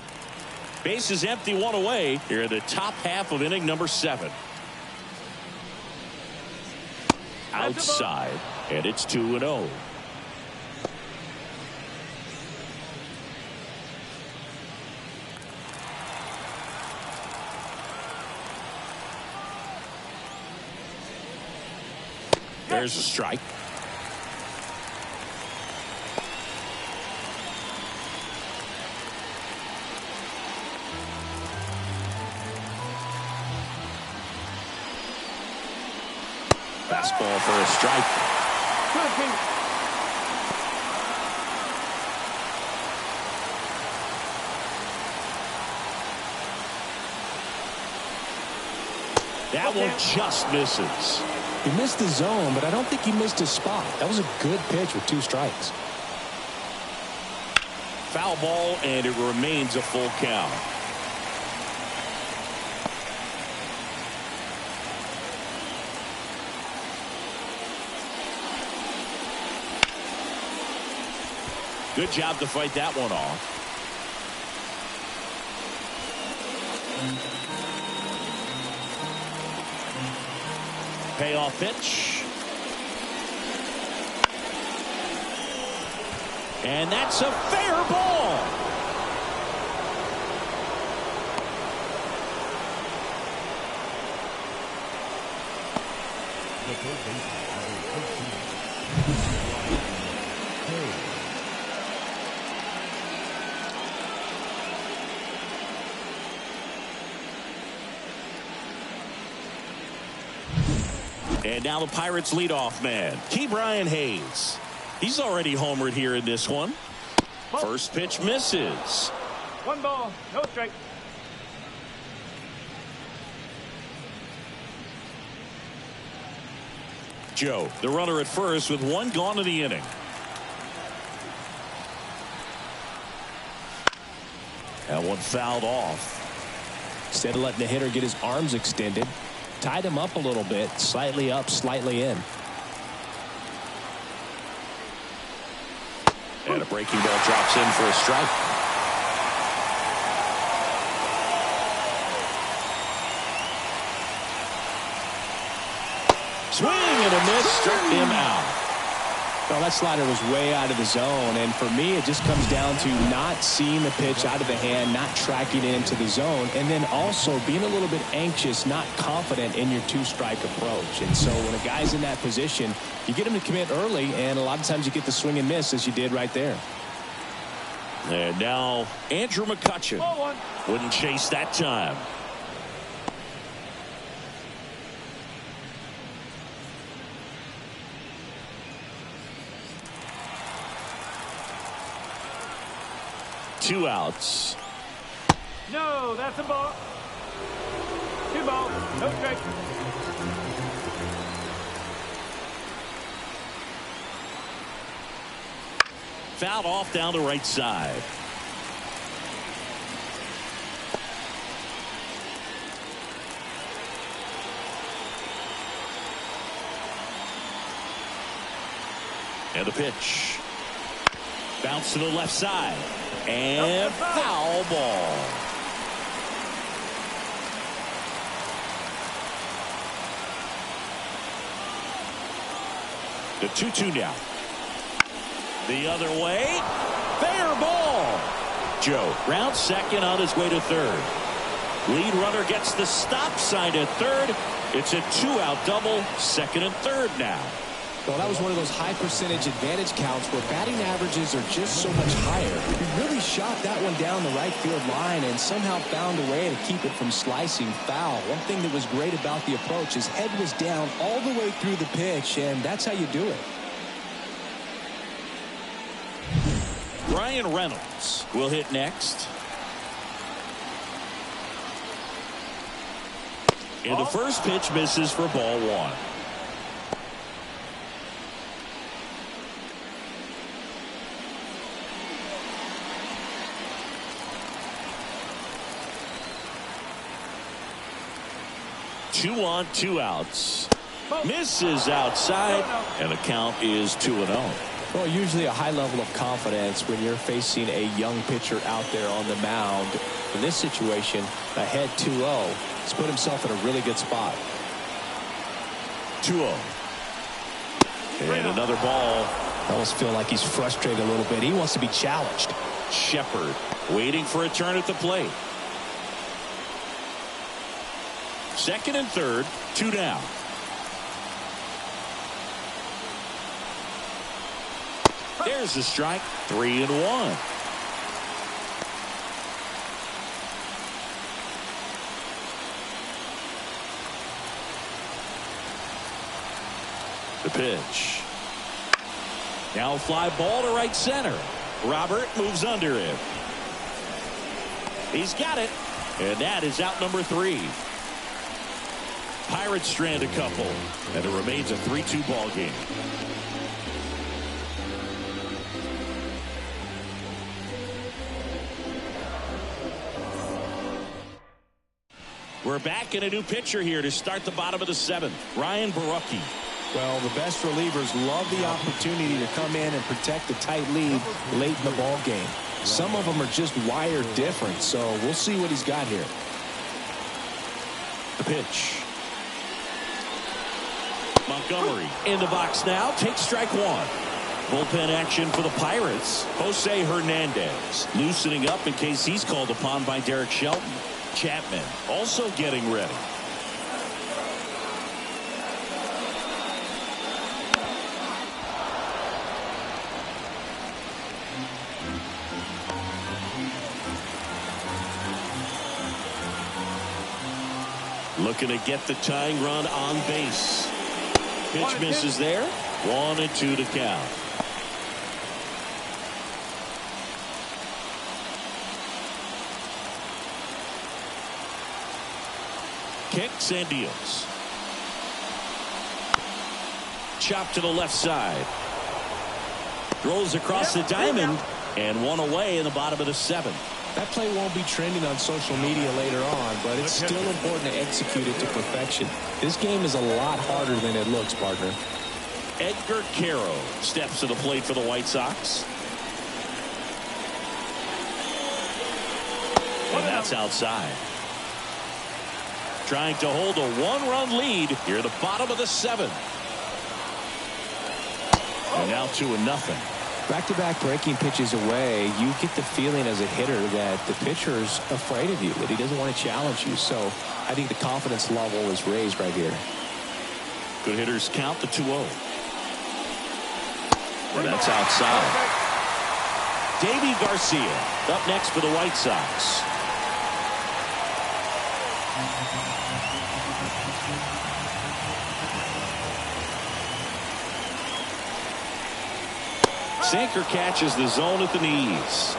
Base is empty, one away here in the top half of inning number 7. Outside, and it's 2-0. There's a strike. Fastball for a strike. That one just misses. He missed the zone, but I don't think he missed his spot. That was a good pitch with 2 strikes. Foul ball, and it remains a full count. Good job to fight that one off. Payoff pitch. And that's a fair ball. And now the Pirates leadoff man, Ke'Bryan Hayes. He's already homered here in this one. First pitch misses. 1 ball, no strike. Joe, the runner at first with one gone in the inning. That one fouled off. Instead of letting the hitter get his arms extended, tied him up a little bit, slightly up, slightly in. And a breaking ball drops in for a strike. Swing and a miss, struck him out. Well, that slider was way out of the zone, and for me it just comes down to not seeing the pitch out of the hand, not tracking it into the zone, and then also being a little bit anxious, not confident in your two-strike approach. And so when a guy's in that position, you get him to commit early, and a lot of times you get the swing and miss as you did right there. And now Andrew McCutchen wouldn't chase that time. Two outs. No, that's a ball. 2 balls, no strikes. Fouled off down the right side. And the pitch. Bounce to the left side. And foul ball. The 2-2 now. The other way. Fair ball. Joe rounds second on his way to third. Lead runner gets the stop sign at third. It's a 2-out double. Second and third now. Well, that was one of those high percentage advantage counts where batting averages are just so much higher. He really shot that one down the right field line and somehow found a way to keep it from slicing foul. One thing that was great about the approach, his head was down all the way through the pitch, and that's how you do it. Ryan Reynolds will hit next. And the first pitch misses for ball one. Two on, 2 outs. Misses outside, and the count is 2-0. Well, usually a high level of confidence when you're facing a young pitcher out there on the mound. In this situation, ahead 2-0. He's put himself in a really good spot. 2-0. And another ball. I almost feel like he's frustrated a little bit. He wants to be challenged. Shepard waiting for a turn at the plate. Second and third, 2 down. There's the strike, 3-1. The pitch. Now a fly ball to right center. Robert moves under it. He's got it. And that is out number 3. Pirates strand a couple, and it remains a 3-2 ball game. We're back in a new pitcher here to start the bottom of the 7th. Ryan Borucki. Well, the best relievers love the opportunity to come in and protect a tight lead late in the ball game. Some of them are just wired different, so we'll see what he's got here. The pitch. Montgomery in the box now, takes strike 1. Bullpen action for the Pirates. Jose Hernandez loosening up in case he's called upon by Derek Shelton. Chapman also getting ready. Looking to get the tying run on base. Pitch misses there. 1-2 to count. Kicks and deals. chop to the left side. Throws across the diamond, and one away in the bottom of the 7th. That play won't be trending on social media later on, but it's still important to execute it to perfection. This game is a lot harder than it looks, partner. Edgar Caro steps to the plate for the White Sox. And that's outside. Trying to hold a 1-run lead here at the bottom of the 7th. And now 2-0. Back-to-back breaking pitches away, you get the feeling as a hitter that the pitcher's afraid of you, that he doesn't want to challenge you. So I think the confidence level is raised right here. Good hitters count the 2-0. And that's outside. Davy Garcia up next for the White Sox. Sinker catches the zone at the knees.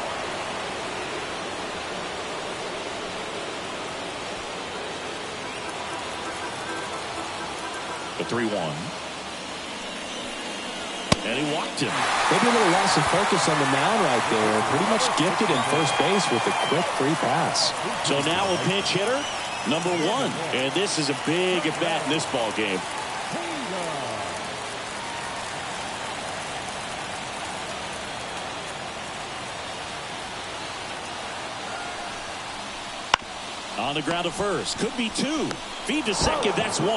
The 3-1. And he walked him. Maybe a little loss of focus on the mound right there. Pretty much gifted in first base with a quick free pass. So now a pinch hitter, number 1. And this is a big at bat in this ball game. On the ground to first. Could be 2. Feed to second. That's 1.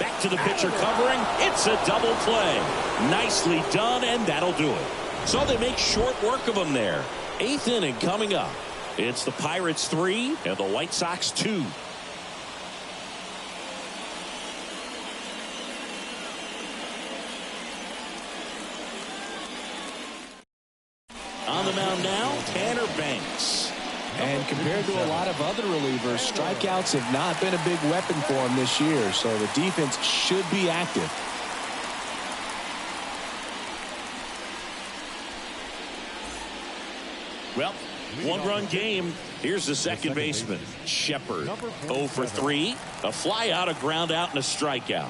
Back to the pitcher covering. It's a double play. Nicely done, and that'll do it. So they make short work of them there. 8th inning coming up. It's the Pirates 3 and the White Sox 2. On the mound now, Tanner Banks. And compared to a lot of other relievers, strikeouts have not been a big weapon for him this year, so the defense should be active. Well, 1-run game. Here's the second baseman, Shepard. 0 for 3. A fly out, a ground out, and a strikeout.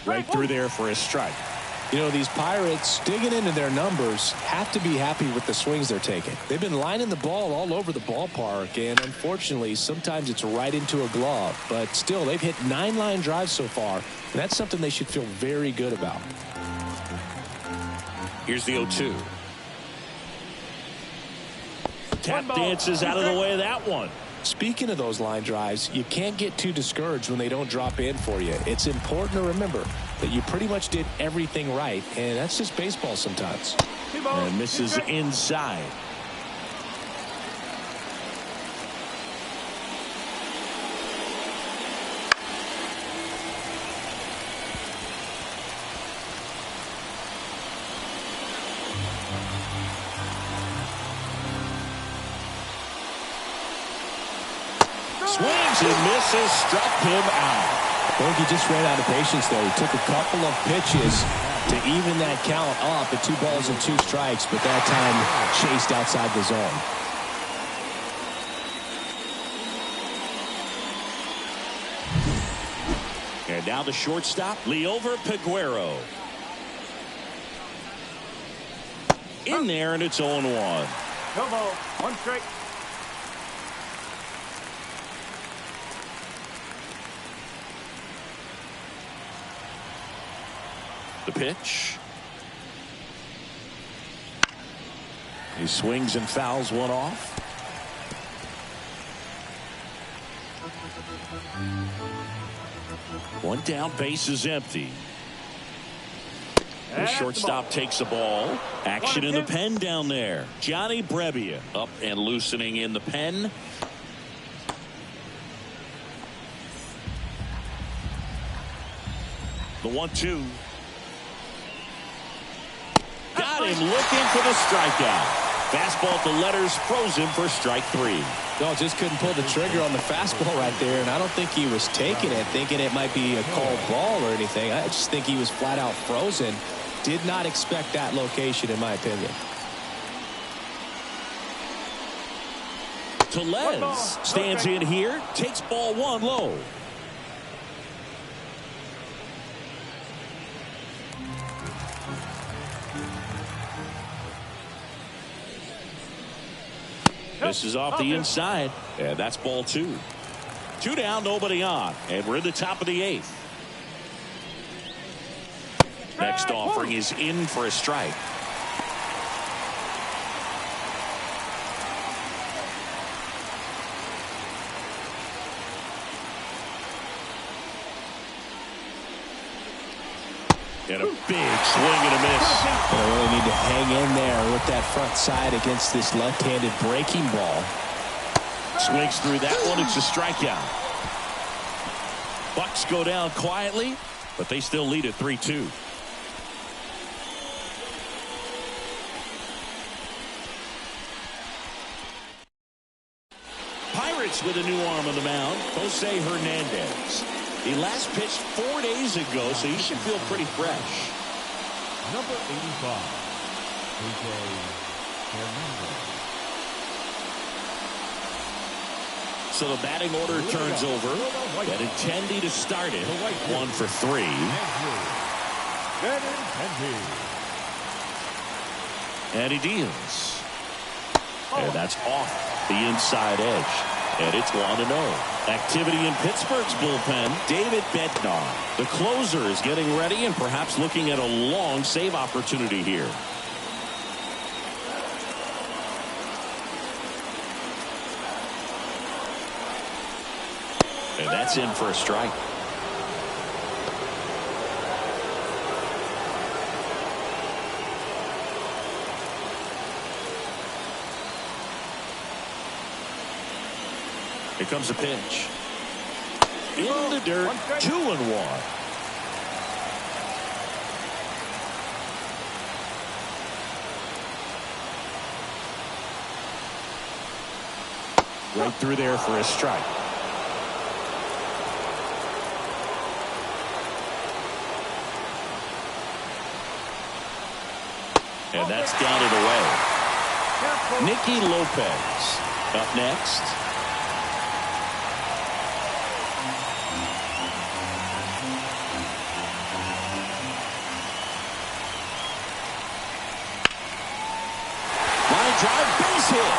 Right through there for a strike. You know, these Pirates, digging into their numbers, have to be happy with the swings they're taking. They've been lining the ball all over the ballpark, and unfortunately, sometimes it's right into a glove. But still, they've hit 9 line drives so far, and that's something they should feel very good about. Here's the 0-2. Tap dances out of the way of that one. Speaking of those line drives, you can't get too discouraged when they don't drop in for you. It's important to remember that you pretty much did everything right, and that's just baseball sometimes. And misses inside. Swings and misses, struck him out. I think he just ran out of patience there. He took a couple of pitches to even that count up at 2 balls and 2 strikes, but that time chased outside the zone. And now the shortstop, Liover Peguero. In there, and it's 0-1. No ball. 1 strike. The pitch. He swings and fouls one off. One down, base is empty. The shortstop takes the ball. Action in the pen down there. Johnny Brebbia up and loosening in the pen. The 1-2. Got him looking for the strikeout. Fastball at the letters, frozen for strike 3. No, just couldn't pull the trigger on the fastball right there, and I don't think he was taking it, thinking it might be a called ball or anything. I just think he was flat out frozen. Did not expect that location, in my opinion. Tellez stands in here, takes ball 1 low. This is off the inside, and that's ball 2. 2 down, nobody on, and we're in the top of the 8th. Next offering is in for a strike. And a big swing and a miss. They really need to hang in there with that front side against this left-handed breaking ball. Swings through that one. It's a strikeout. Bucks go down quietly, but they still lead at 3-2. Pirates with a new arm on the mound, Jose Hernandez. He last pitched 4 days ago, so he should feel pretty fresh. Number 85, Jose Hernandez. So the batting order turns over. Benintendi to start it. 1 for 3. And he deals. And that's off the inside edge. And it's 1-0. Activity in Pittsburgh's bullpen. David Bednar, the closer, is getting ready and perhaps looking at a long save opportunity here. And that's in for a strike. Here comes a pitch. In the dirt, 2-1. Right through there for a strike. And that's down and away. Nicky Lopez up next. Line drive, base hit.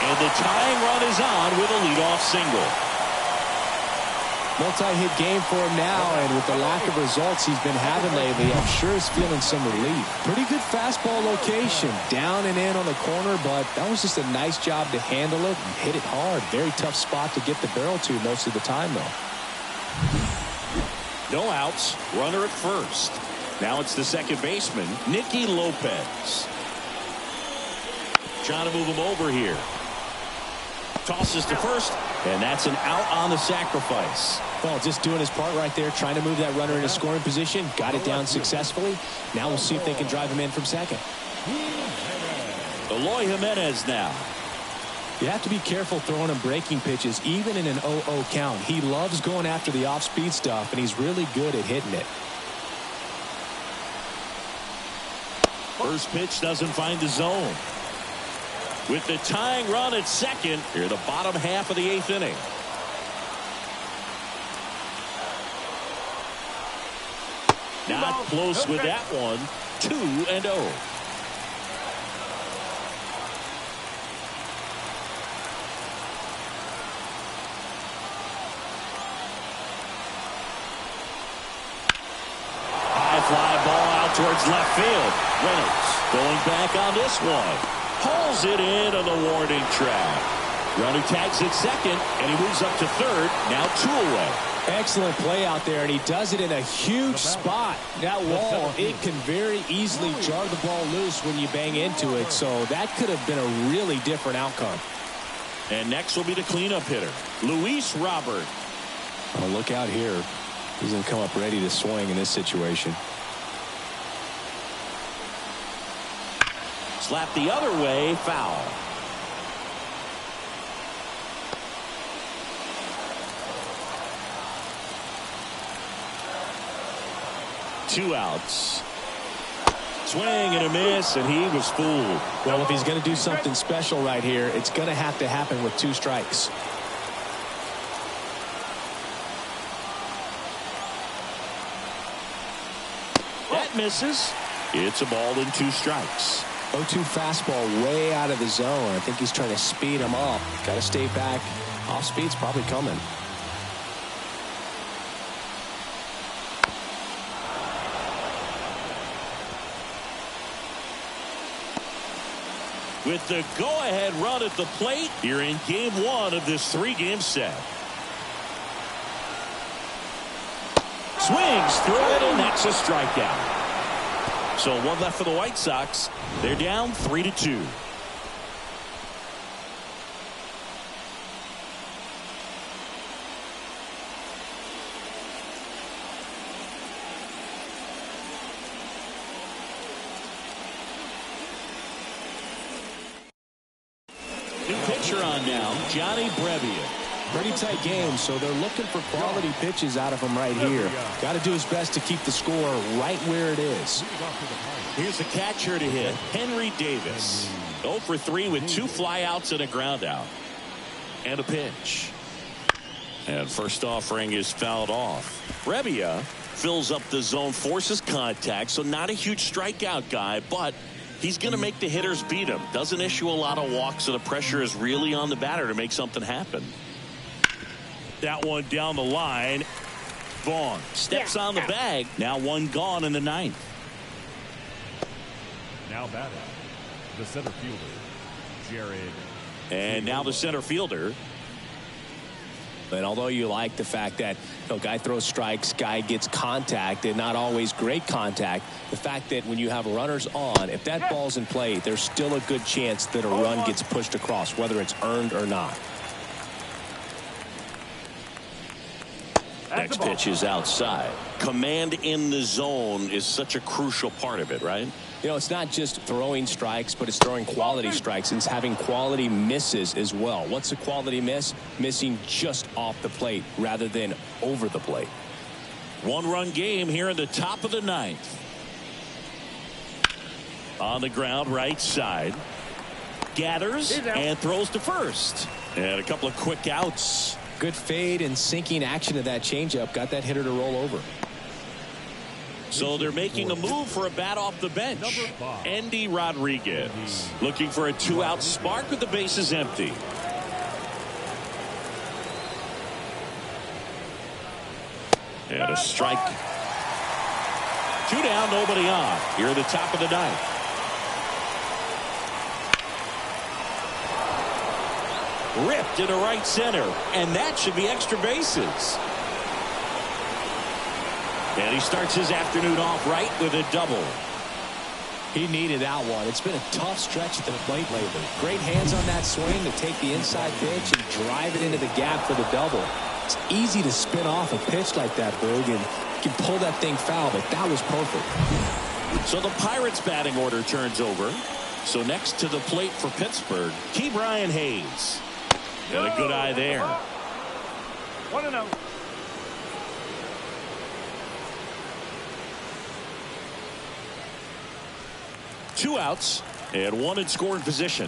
And the tying run is on with a leadoff single. Multi-hit game for him now, and with the lack of results he's been having lately, I'm sure he's feeling some relief. Pretty good fastball location, down and in on the corner, but that was just a nice job to handle it and hit it hard. Very tough spot to get the barrel to most of the time, though. No outs, runner at first. Now it's the second baseman, Nicky Lopez. Trying to move him over here. Tosses to first, and that's an out on the sacrifice. Well, just doing his part right there, trying to move that runner into scoring position. Got it down successfully. Now we'll see if they can drive him in from second. Eloy Jimenez now. You have to be careful throwing him breaking pitches, even in an 0-0 count. He loves going after the off-speed stuff, and he's really good at hitting it. First pitch doesn't find the zone. With the tying run at second, here the bottom half of the 8th inning. Not close with that one. 2-0. High fly ball out towards left field. Reynolds going back on this one. Pulls it in on the warning track. Runner tags at second, and he moves up to third. Now 2 away. Excellent play out there, and he does it in a huge spot. That wall, it can very easily jar the ball loose when you bang into it, so that could have been a really different outcome. And next will be the cleanup hitter, Luis Robert. Oh, look out here. He's going to come up ready to swing in this situation. Slap the other way, foul. Two outs. Swing and a miss, and he was fooled. Well, if he's going to do something special right here, it's going to have to happen with 2 strikes. That misses. It's a ball and 2 strikes. 0-2 fastball way out of the zone. I think he's trying to speed him up. Got to stay back. Off speed's probably coming. With the go-ahead run at the plate here in game 1 of this 3-game set. Swings through it, and that's a strikeout. So 1 left for the White Sox. They're down 3-2. New pitcher on now, Johnny Brebbia. Pretty tight game, so they're looking for quality pitches out of him right here. Got to do his best to keep the score right where it is. Here's the catcher to hit, Henry Davis. 0 for 3 with 2 flyouts and a ground out. And a pitch. And first offering is fouled off. Brebbia fills up the zone, forces contact, so not a huge strikeout guy, but he's going to make the hitters beat him. Doesn't issue a lot of walks, so the pressure is really on the batter to make something happen. That one down the line. Vaughn steps on the bag. Now 1 gone in the 9th. Now batting, the center fielder, Jared. And now the center fielder. And although you like the fact that guy throws strikes, guy gets contact, and not always great contact, the fact that when you have runners on, if that ball's in play, there's still a good chance that a run gets pushed across, whether it's earned or not. Next pitch is outside. Command in the zone is such a crucial part of it, right? It's not just throwing strikes, but it's throwing quality strikes, and it's having quality misses as well. What's a quality miss? Missing just off the plate rather than over the plate. 1-run game here in the top of the 9th. On the ground, right side. Gathers and throws to first. And a couple of quick outs. Good fade and sinking action of that changeup. Got that hitter to roll over. So they're making a move for a bat off the bench. Andy Rodriguez looking for a 2-out spark with the bases empty. And a strike. 2 down, nobody on. Here at the top of the 9th. Ripped into right center, and that should be extra bases. And he starts his afternoon off right with a double. He needed that one. It's been a tough stretch at the plate lately. Great hands on that swing to take the inside pitch and drive it into the gap for the double. It's easy to spin off a pitch like that, Berg, and you can pull that thing foul, but that was perfect. So the Pirates batting order turns over. So next to the plate for Pittsburgh, Ke'Bryan Hayes. Got a good eye there. 1-0. Two outs and 1 in scoring position.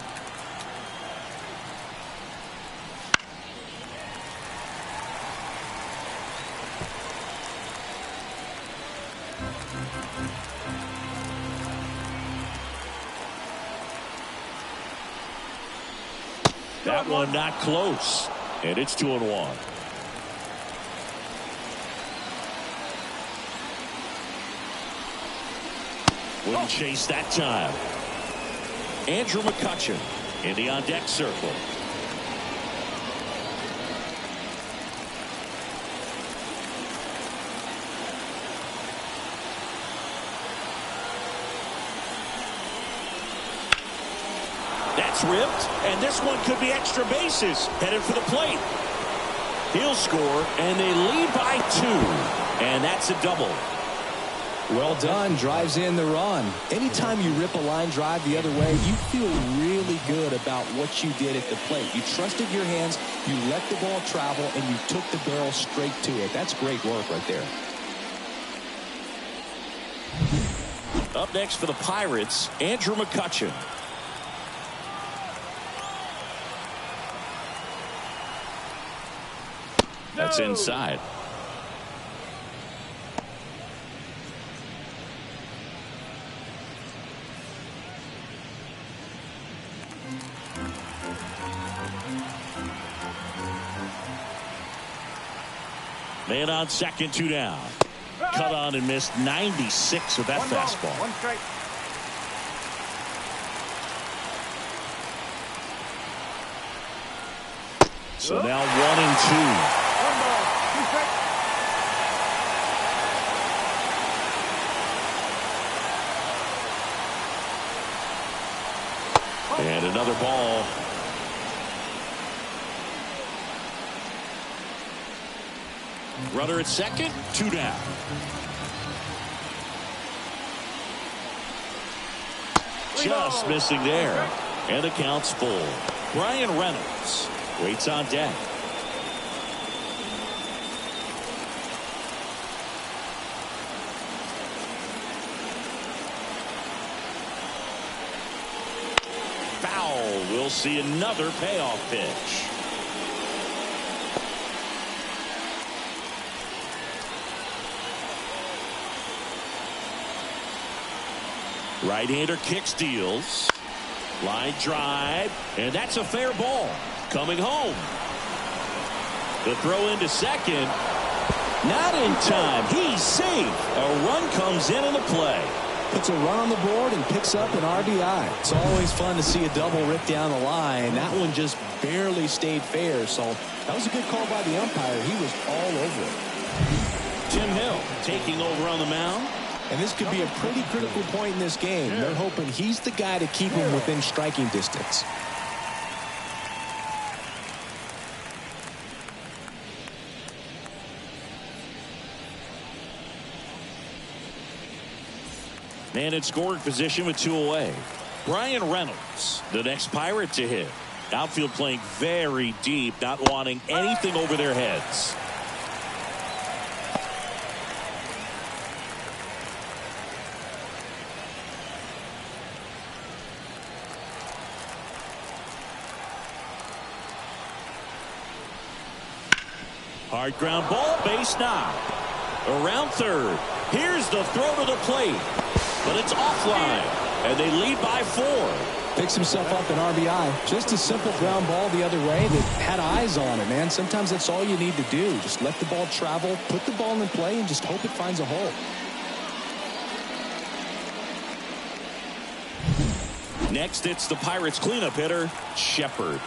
That one not close, and it's 2-1. Wouldn't chase that time. Andrew McCutchen in the on-deck circle. That's ripped, and this one could be extra bases. Headed for the plate. He'll score, and they lead by 2. And that's a double. Well done. Drives in the run. Anytime you rip a line drive the other way, you feel really good about what you did at the plate. You trusted your hands, you let the ball travel, and you took the barrel straight to it. That's great work right there. Up next for the Pirates, Andrew McCutchen. That's inside. Man on second, 2 down. Cut on and missed 96 with that fastball. 1 strike. So now 1-2. 1 ball, 2 strikes. And another ball. Runner at second, 2 down. Just missing there. And the count's full. Brian Reynolds waits on deck. Foul. We'll see another payoff pitch. Right-hander kick steals. Line drive. And that's a fair ball. Coming home. The throw into second. Not in time. He's safe. A run comes in the play. Puts a run on the board and picks up an RBI. It's always fun to see a double rip down the line. That one just barely stayed fair. So that was a good call by the umpire. He was all over it. Tim Hill taking over on the mound. And this could be a pretty critical point in this game. They're hoping he's the guy to keep him within striking distance. Man in scoring position with 2 away. Brian Reynolds, the next Pirate to hit. Outfield playing very deep, not wanting anything over their heads. Hard ground ball, base knock. Around third. Here's the throw to the plate. But it's offline. And they lead by 4. Picks himself up an RBI. Just a simple ground ball the other way that had eyes on it, man. Sometimes that's all you need to do. Just let the ball travel, put the ball in play, and just hope it finds a hole. Next, it's the Pirates cleanup hitter, Shepard.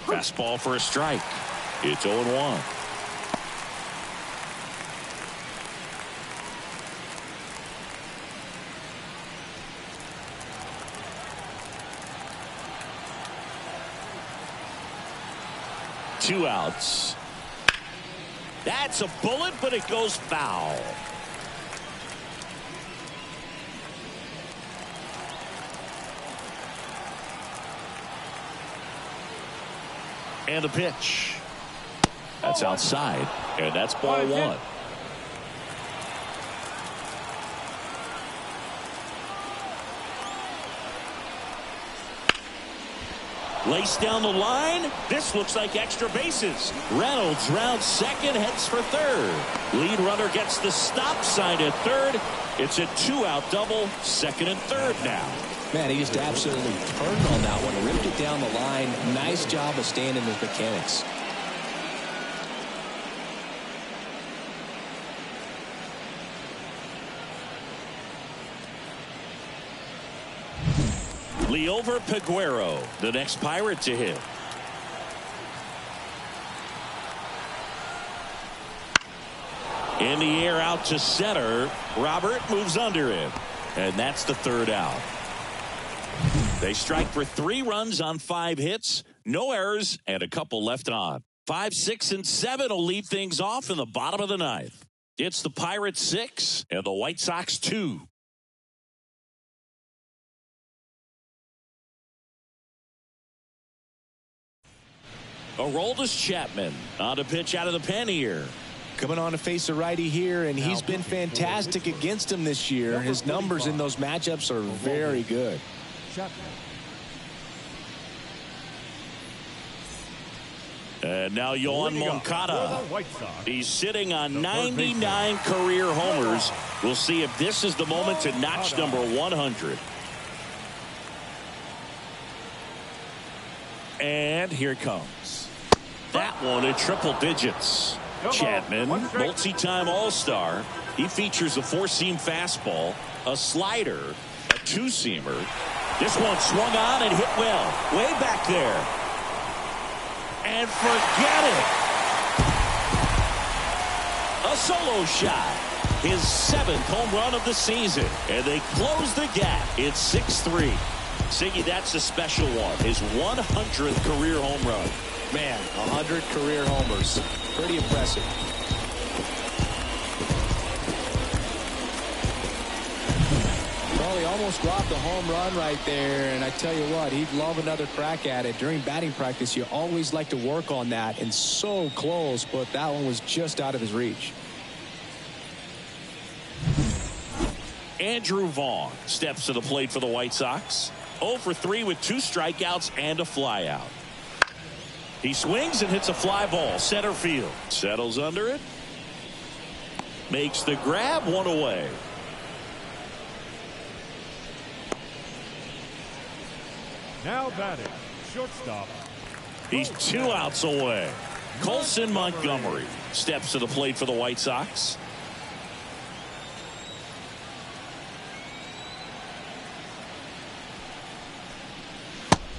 Fastball for a strike. It's 0-1. Two outs. That's a bullet, but it goes foul. And the pitch. That's outside. And that's ball 1. Laced down the line. This looks like extra bases. Reynolds rounds second, heads for third. Lead runner gets the stop sign at third. It's a 2-out double, second and third now. Man, he just absolutely turned on that one, ripped it down the line. Nice job of staying in his mechanics. Liover Peguero, the next Pirate to hit. In the air out to center. Robert moves under it. And that's the 3rd out. They strike for 3 runs on 5 hits. No errors and a couple left on. 5, 6, and 7 will lead things off in the bottom of the 9th. It's the Pirates 6 and the White Sox 2. Aroldis Chapman on a pitch out of the pen here. Coming on to face a righty here, and he's been fantastic against him this year. His numbers in those matchups are very good. And now Yohan Moncada. He's sitting on 99 career homers. We'll see if this is the moment to notch number 100. And here it comes. That one in triple digits. Chapman, multi-time All-Star. He features a four-seam fastball, a slider, a two-seamer. This one swung on and hit well. Way back there. And forget it. A solo shot. His 7th home run of the season. And they close the gap. It's 6-3. Siggy, that's a special one. His 100th career home run. Man, 100 career homers. Pretty impressive. Well, he almost robbed the home run right there, and I tell you what, he'd love another crack at it. During batting practice, you always like to work on that, and so close, but that one was just out of his reach. Andrew Vaughn steps to the plate for the White Sox. 0 for 3 with 2 strikeouts and a flyout. He swings and hits a fly ball center field. Settles under it. Makes the grab, one away. Now batting, shortstop. He's 2 outs away. Colson Montgomery steps to the plate for the White Sox.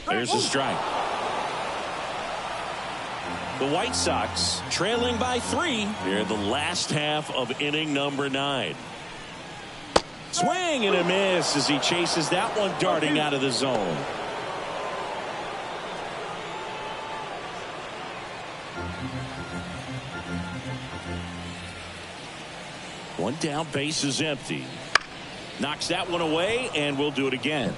There's a strike. The White Sox trailing by 3 here in the last half of inning number 9. Swing and a miss as he chases that one darting out of the zone. One down, base is empty. Knocks that one away, and we'll do it again.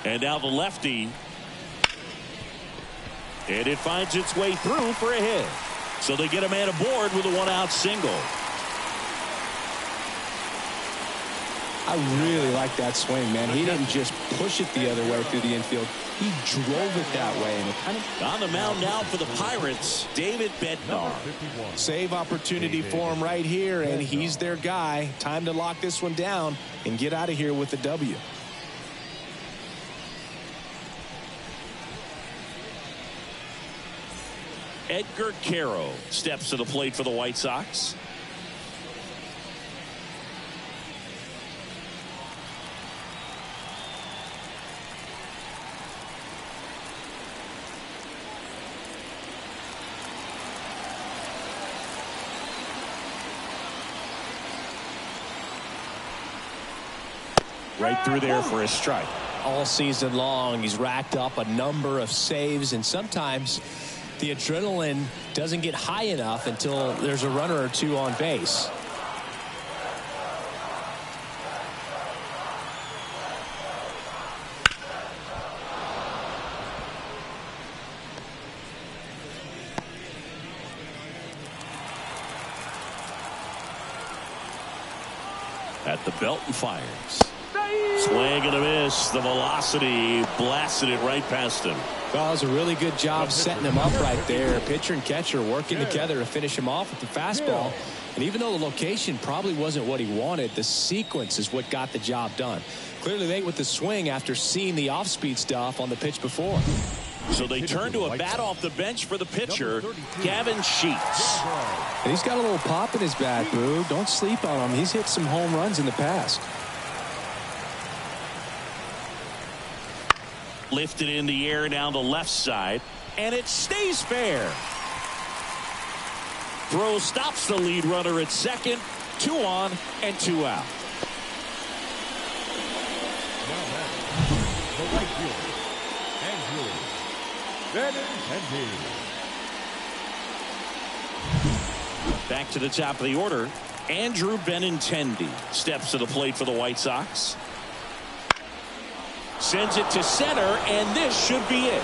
And now the lefty. And it finds its way through for a hit. So they get a man aboard with a 1-out single. I really like that swing, man. He didn't just push it the other way through the infield. He drove it that way. And it kind of on the mound now for the Pirates, David Bednar. Save opportunity for him right here, and he's their guy. Time to lock this one down and get out of here with the W. Edgar Caro steps to the plate for the White Sox. Right through there for a strike. All season long, he's racked up a number of saves, and sometimes the adrenaline doesn't get high enough until there's a runner or two on base. At the belt and fires. Swing and a miss. The velocity blasted it right past him. Well, it was a really good job setting him up right there. Pitcher and catcher working together to finish him off with the fastball. And even though the location probably wasn't what he wanted, the sequence is what got the job done. Clearly late with the swing after seeing the off-speed stuff on the pitch before. So they turn to a bat off the bench for the pitcher, Gavin Sheets. And he's got a little pop in his bat, Boo. Don't sleep on him. He's hit some home runs in the past. Lifted in the air down the left side, and it stays fair. Throw stops the lead runner at second. 2 on and 2 out. The right fielder, Andrew Benintendi. Back to the top of the order, Andrew Benintendi steps to the plate for the White Sox. Sends it to center, and this should be it.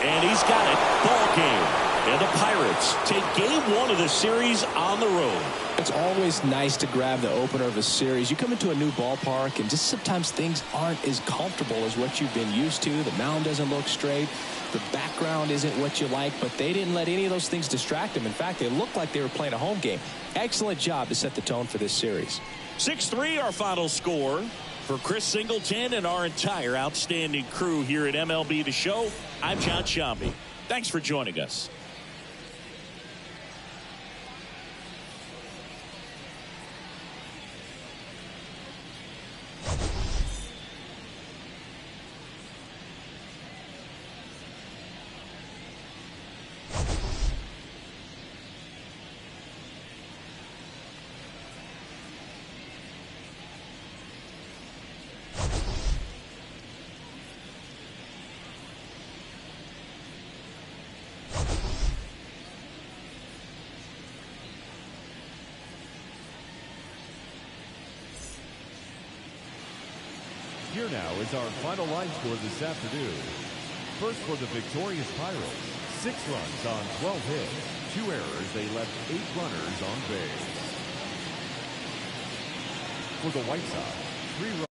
And he's got it. Ball game. And the Pirates take game one of the series on the road. It's always nice to grab the opener of a series. You come into a new ballpark and just sometimes things aren't as comfortable as what you've been used to. The mound doesn't look straight. The background isn't what you like, but they didn't let any of those things distract them. In fact, they looked like they were playing a home game. Excellent job to set the tone for this series. 6-3 our final score. For Chris Singleton and our entire outstanding crew here at MLB The Show, I'm John Sciambi. Thanks for joining us. Here now is our final line score this afternoon. First for the victorious Pirates, 6 runs on 12 hits, 2 errors. They left 8 runners on base. For the White Sox, 3 runs.